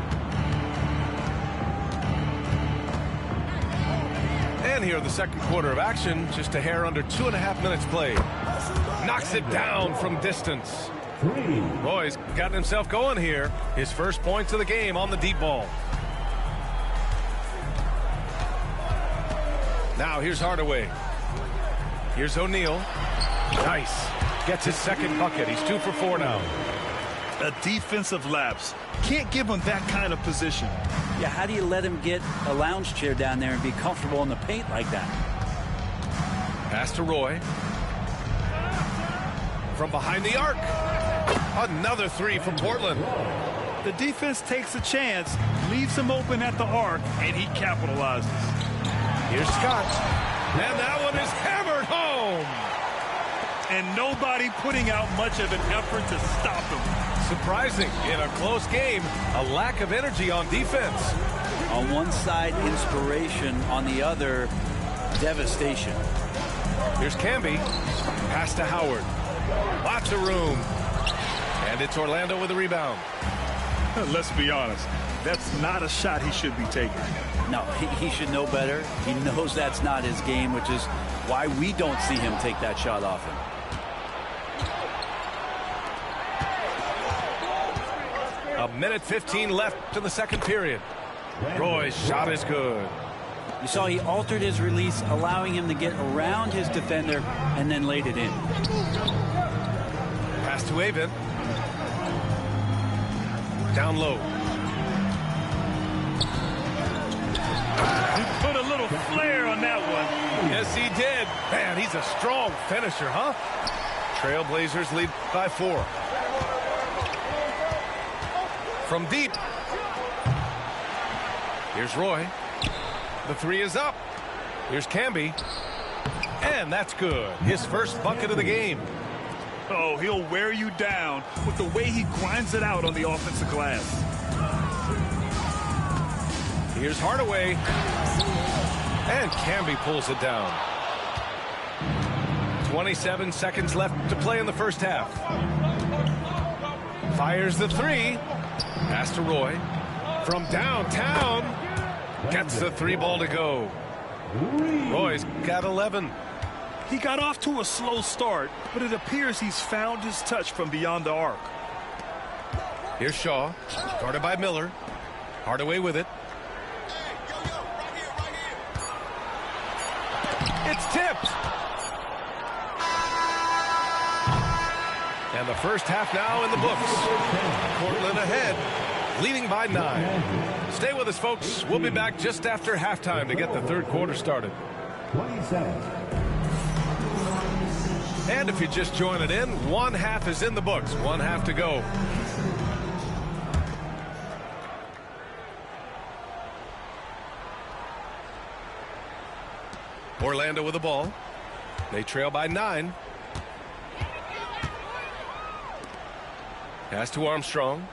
And here the second quarter of action, just a hair under 2.5 minutes played. Knocks it down from distance. Roy's gotten himself going here. His first points of the game on the deep ball. Now here's Hardaway. Here's O'Neal. Nice. Gets his second bucket. He's 2 for 4 now. A defensive lapse. Can't give him that kind of position. Yeah, how do you let him get a lounge chair down there and be comfortable in the paint like that? Pass to Roy. From behind the arc. Another 3 from Portland. The defense takes a chance, leaves him open at the arc, and he capitalizes. Here's Scott. And that one is hammered home. And nobody putting out much of an effort to stop him. Surprising in a close game, a lack of energy on defense. On one side, inspiration. On the other, devastation. Here's Camby. Pass to Howard. Lots of room. And it's Orlando with a rebound. Let's be honest. That's not a shot he should be taking. No, he should know better. He knows that's not his game, which is why we don't see him take that shot often. A minute 15 left in the second period. Roy's shot is good. You saw he altered his release, allowing him to get around his defender and then laid it in. Pass to Avent. Down low. He put a little flair on that one. Yes, he did. Man, he's a strong finisher, huh? Trailblazers lead by 4. From deep. Here's Roy. The 3 is up. Here's Camby. And that's good. His first bucket of the game. Oh, he'll wear you down with the way he grinds it out on the offensive glass. Here's Hardaway. And Camby pulls it down. 27 seconds left to play in the first half. Fires the 3. Pass to Roy. From downtown. Gets the 3 ball to go. Roy's got 11. He got off to a slow start, but it appears he's found his touch from beyond the arc. Here's Shaw. Guarded by Miller. Hardaway with it. It's tipped. And the first half now in the books. Portland ahead, leading by 9. Stay with us, folks. We'll be back just after halftime to get the third quarter started. 27. And if you're just joining in, one half is in the books. One half to go. Orlando with the ball. They trail by 9. Pass to Armstrong.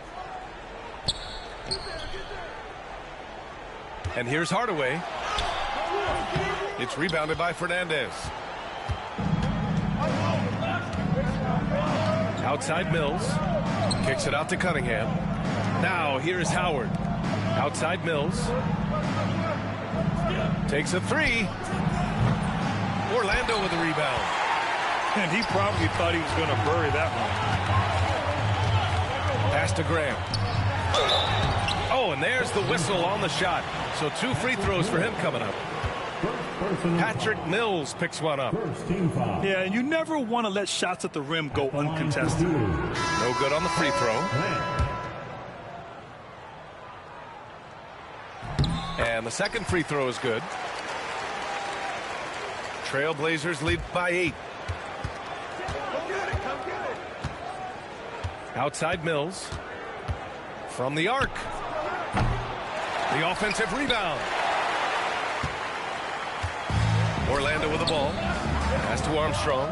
And here's Hardaway. It's rebounded by Fernandez. Outside Mills. Kicks it out to Cunningham. Now here's Howard. Outside Mills. Takes a 3. Orlando with the rebound. And he probably thought he was going to bury that one. Pass to Graham. Oh, and there's the whistle on the shot. So 2 free throws for him coming up. Patrick Mills picks one up. Yeah, and you never want to let shots at the rim go uncontested. No good on the free throw. And the second free throw is good. Trailblazers lead by 8. Outside Mills. From the arc. The offensive rebound. Orlando with the ball. Pass to Armstrong.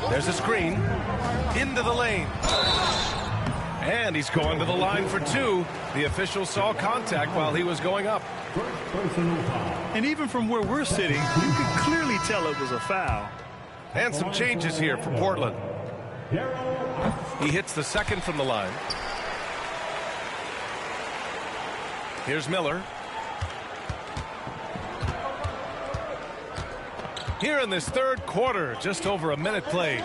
There's a screen. Into the lane. And he's going to the line for 2. The official saw contact while he was going up. And even from where we're sitting, you can clearly tell it was a foul. And some changes here for Portland. He hits the second from the line. Here's Miller. Here in this third quarter, just over a minute played.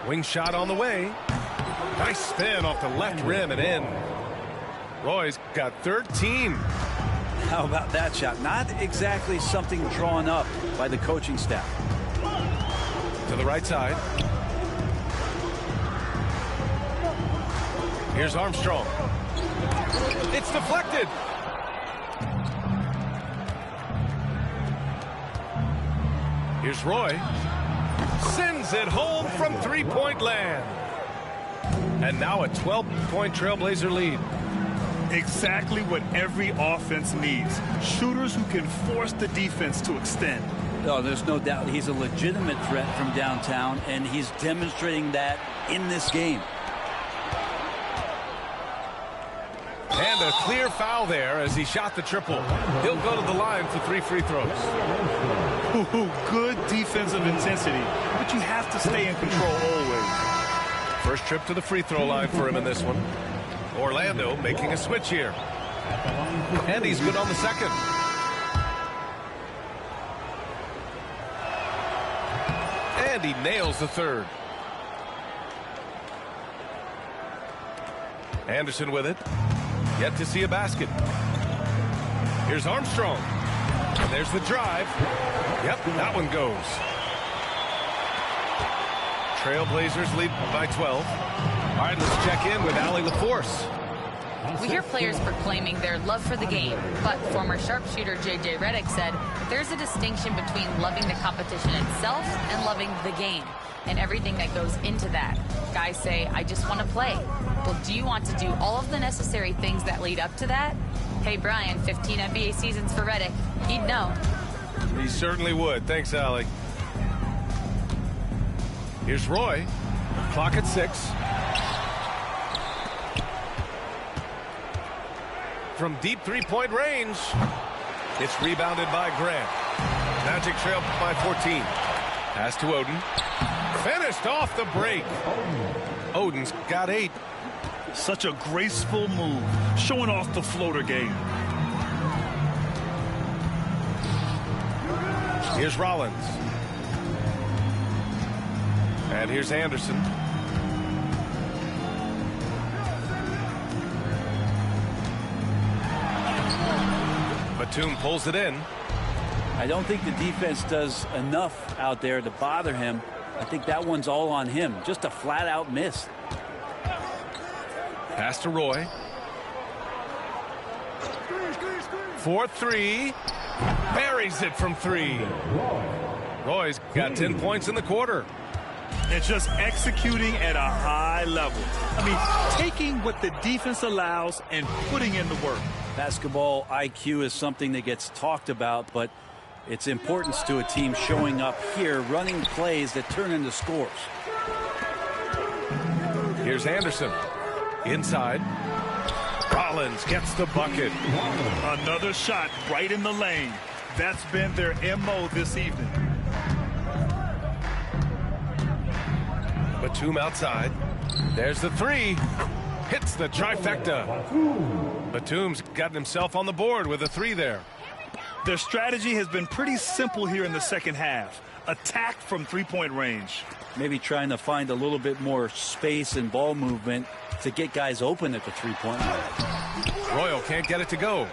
Wing shot on the way. Nice spin off the left rim and in. Roy's got 13. How about that shot? Not exactly something drawn up by the coaching staff. To the right side. Here's Armstrong. It's deflected. Here's Roy. Sends it home from three-point land. And now a 12-point Trailblazer lead. Exactly what every offense needs. Shooters who can force the defense to extend. Oh, there's no doubt he's a legitimate threat from downtown, and he's demonstrating that in this game. And a clear foul there as he shot the triple. He'll go to the line for 3 free throws. Ooh, good defensive intensity, but you have to stay in control always. First trip to the free throw line for him in this one. Orlando making a switch here. And he's good on the second. And he nails the third. Anderson with it. Yet to see a basket. Here's Armstrong. And there's the drive. Yep, that one goes. Trailblazers lead by 12. All right, let's check in with Allie LaForce. We hear players proclaiming their love for the game, but former sharpshooter J.J. Redick said there's a distinction between loving the competition itself and loving the game and everything that goes into that. Guys say, I just want to play. Well, do you want to do all of the necessary things that lead up to that? Hey, Brian, 15 NBA seasons for Redick. He'd know. He certainly would. Thanks, Allie. Here's Roy. Clock at 6. From deep three-point range. It's rebounded by Grant. Magic trail by 14. Pass to Oden. Finished off the break. Oden's got 8. Such a graceful move, showing off the floater game. Here's Rollins. And here's Anderson. Batum pulls it in. I don't think the defense does enough out there to bother him. I think that one's all on him. Just a flat-out miss. Pass to Roy. 4-3. Buries it from 3. Roy's got 10 points in the quarter. And just executing at a high level. I mean, taking what the defense allows and putting in the work. Basketball IQ is something that gets talked about, but its importance to a team showing up here, running plays that turn into scores. Here's Anderson. Inside. Rollins gets the bucket. Another shot right in the lane. That's been their MO this evening. Batum outside. There's the 3. Hits the trifecta. Batum's gotten himself on the board with a 3 there. Their strategy has been pretty simple here in the second half. Attack from three-point range. Maybe trying to find a little bit more space and ball movement to get guys open at the three-point line. Royal can't get it to go.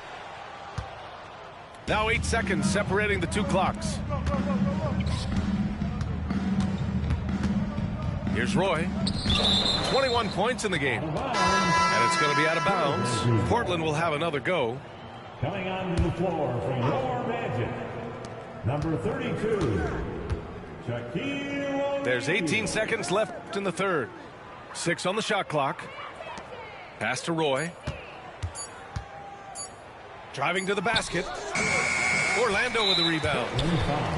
Now 8 seconds separating the 2 clocks. Here's Roy. 21 points in the game. And it's going to be out of bounds. Portland will have another go. Coming onto the floor for your Magic, number 32, Shaquille O'Neal. There's 18 seconds left in the third. 6 on the shot clock. Pass to Roy. Driving to the basket. Orlando with the rebound.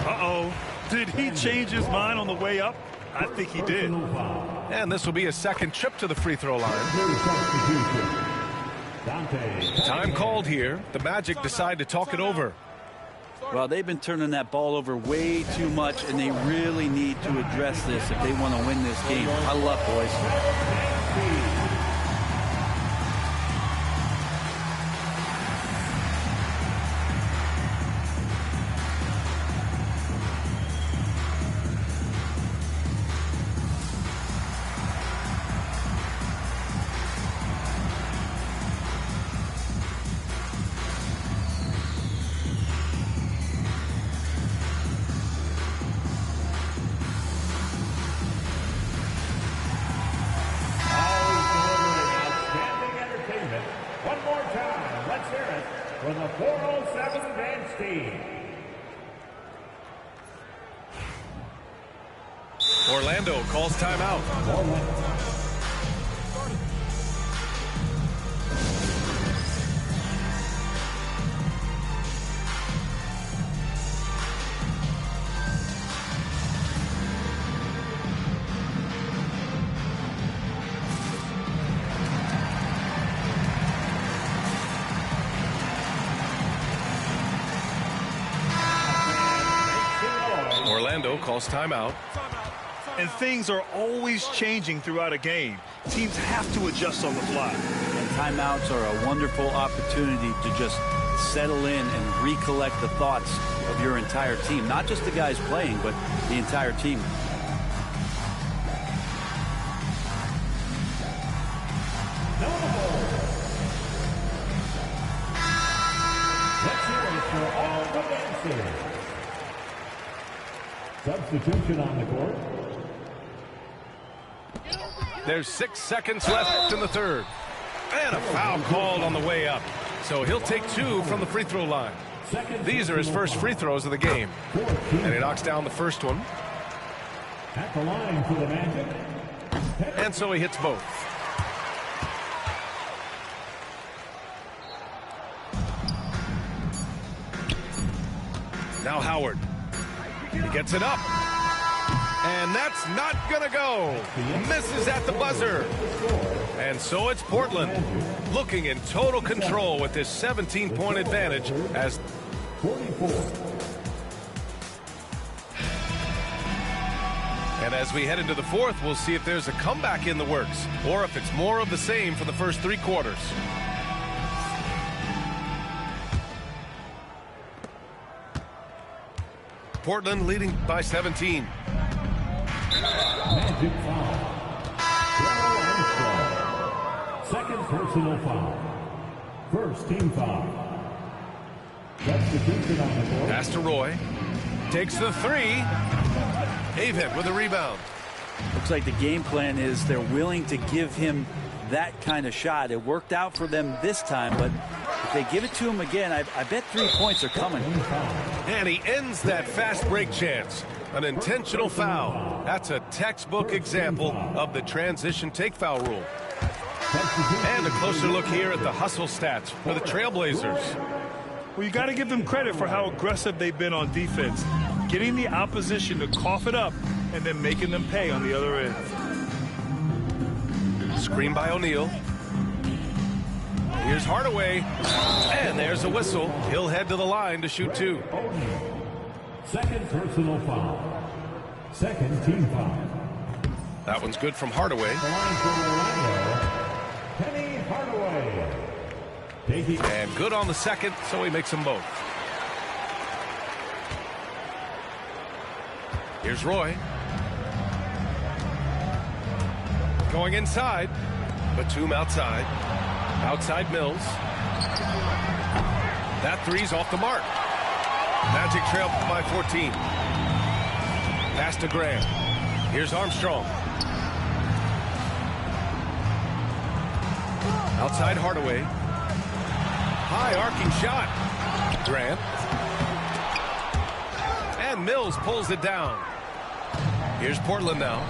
Uh-oh. Did he change his mind on the way up? I think he did. And this will be a second trip to the free throw line. Time called here. The Magic decide to talk it over. Well, they've been turning that ball over way too much, and they really need to address this if they want to win this game. Huddle up, boys. Orlando calls timeout. Orlando calls timeout. And things are always changing throughout a game. Teams have to adjust on the fly. And timeouts are a wonderful opportunity to just settle in and recollect the thoughts of your entire team. Not just the guys playing, but the entire team. Let's hear it for all the dancers. Substitution on the court. There's 6 seconds left in the third. And a foul called on the way up. So he'll take 2 from the free throw line. These are his first free throws of the game. And he knocks down the first one. At the line for the Magic. And so he hits both. Now Howard. He gets it up. And that's not going to go. Misses at the buzzer. And so it's Portland looking in total control with this 17-point advantage as 44. And as we head into the fourth, we'll see if there's a comeback in the works or if it's more of the same for the first 3 quarters. Portland leading by 17. Magic foul. Second personal foul. First team foul. Substitution on the board. Pass to Roy. Takes the 3. Avent with a rebound. Looks like the game plan is they're willing to give him that kind of shot. It worked out for them this time, but if they give it to him again, I bet 3 points are coming. And he ends that fast break chance. An intentional foul. That's a textbook example of the transition take foul rule. And a closer look here at the hustle stats for the Trailblazers. Well, you got to give them credit for how aggressive they've been on defense. Getting the opposition to cough it up and then making them pay on the other end. Screen by O'Neal. Here's Hardaway. And there's a whistle. He'll head to the line to shoot 2. Second personal foul. Second team foul. That one's good from Hardaway. The line for Orlando. Penny Hardaway. And good on the second, so he makes them both. Here's Roy. Going inside. Batum outside. Outside Mills. That 3's off the mark. Magic trail by 14. Pass to Graham. Here's Armstrong. Outside Hardaway. High arcing shot. Grant. And Mills pulls it down. Here's Portland now.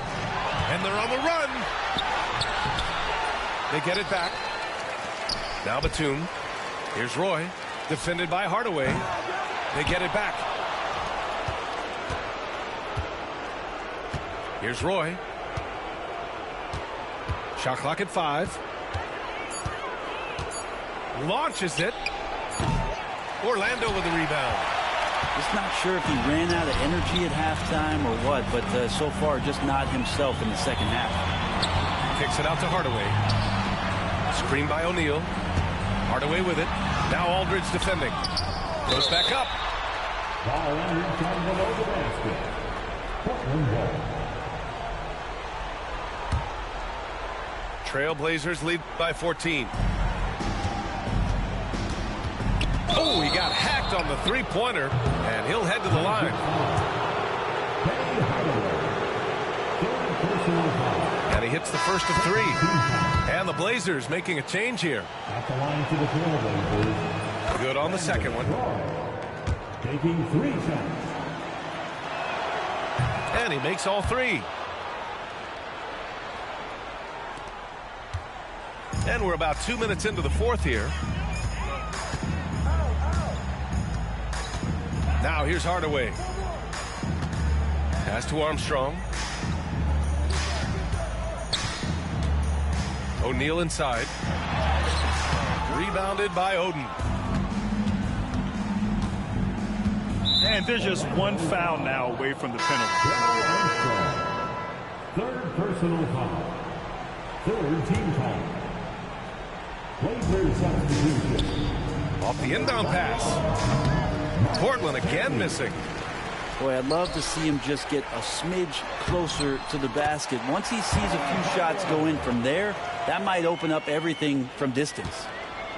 And they're on the run. They get it back. Now Batum. Here's Roy. Defended by Hardaway. They get it back. Here's Roy. Shot clock at 5. Launches it. Orlando with the rebound. Just not sure if he ran out of energy at halftime or what, but so far just not himself in the second half. Kicks it out to Hardaway. Screen by O'Neal. Hardaway with it. Now Aldridge defending. Goes back up. Ball from below the basket. Portland ball. Trailblazers lead by 14. Oh, he got hacked on the 3-pointer, and he'll head to the line. And he hits the first of 3. And the Blazers making a change here. At the line for the Trailblazers. Good on the second one. Taking 3 shots. And he makes all 3. And we're about 2 minutes into the fourth here. Now here's Hardaway. Pass to Armstrong. O'Neal inside. Rebounded by Oden. And there's just one foul now away from the penalty. Third personal foul. Third team foul. Blazers substitution. Off the inbound pass. Portland again missing. Boy, I'd love to see him just get a smidge closer to the basket. Once he sees a few shots go in from there, that might open up everything from distance.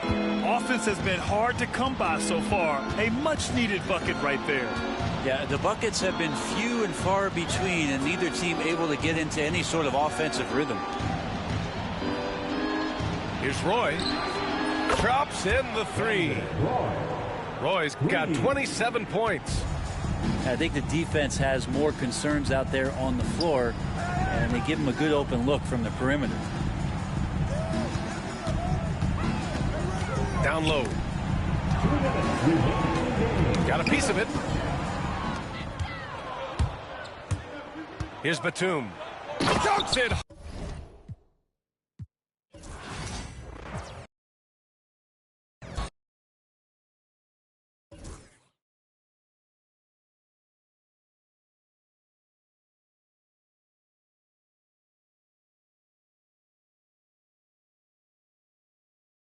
Offense has been hard to come by so far. A much-needed bucket right there. Yeah, the buckets have been few and far between, and neither team able to get into any sort of offensive rhythm. Here's Roy. Drops in the three. Roy's got 27 points. I think the defense has more concerns out there on the floor, and they give him a good open look from the perimeter. Down low. Got a piece of it. Here's Batum. Dunks it.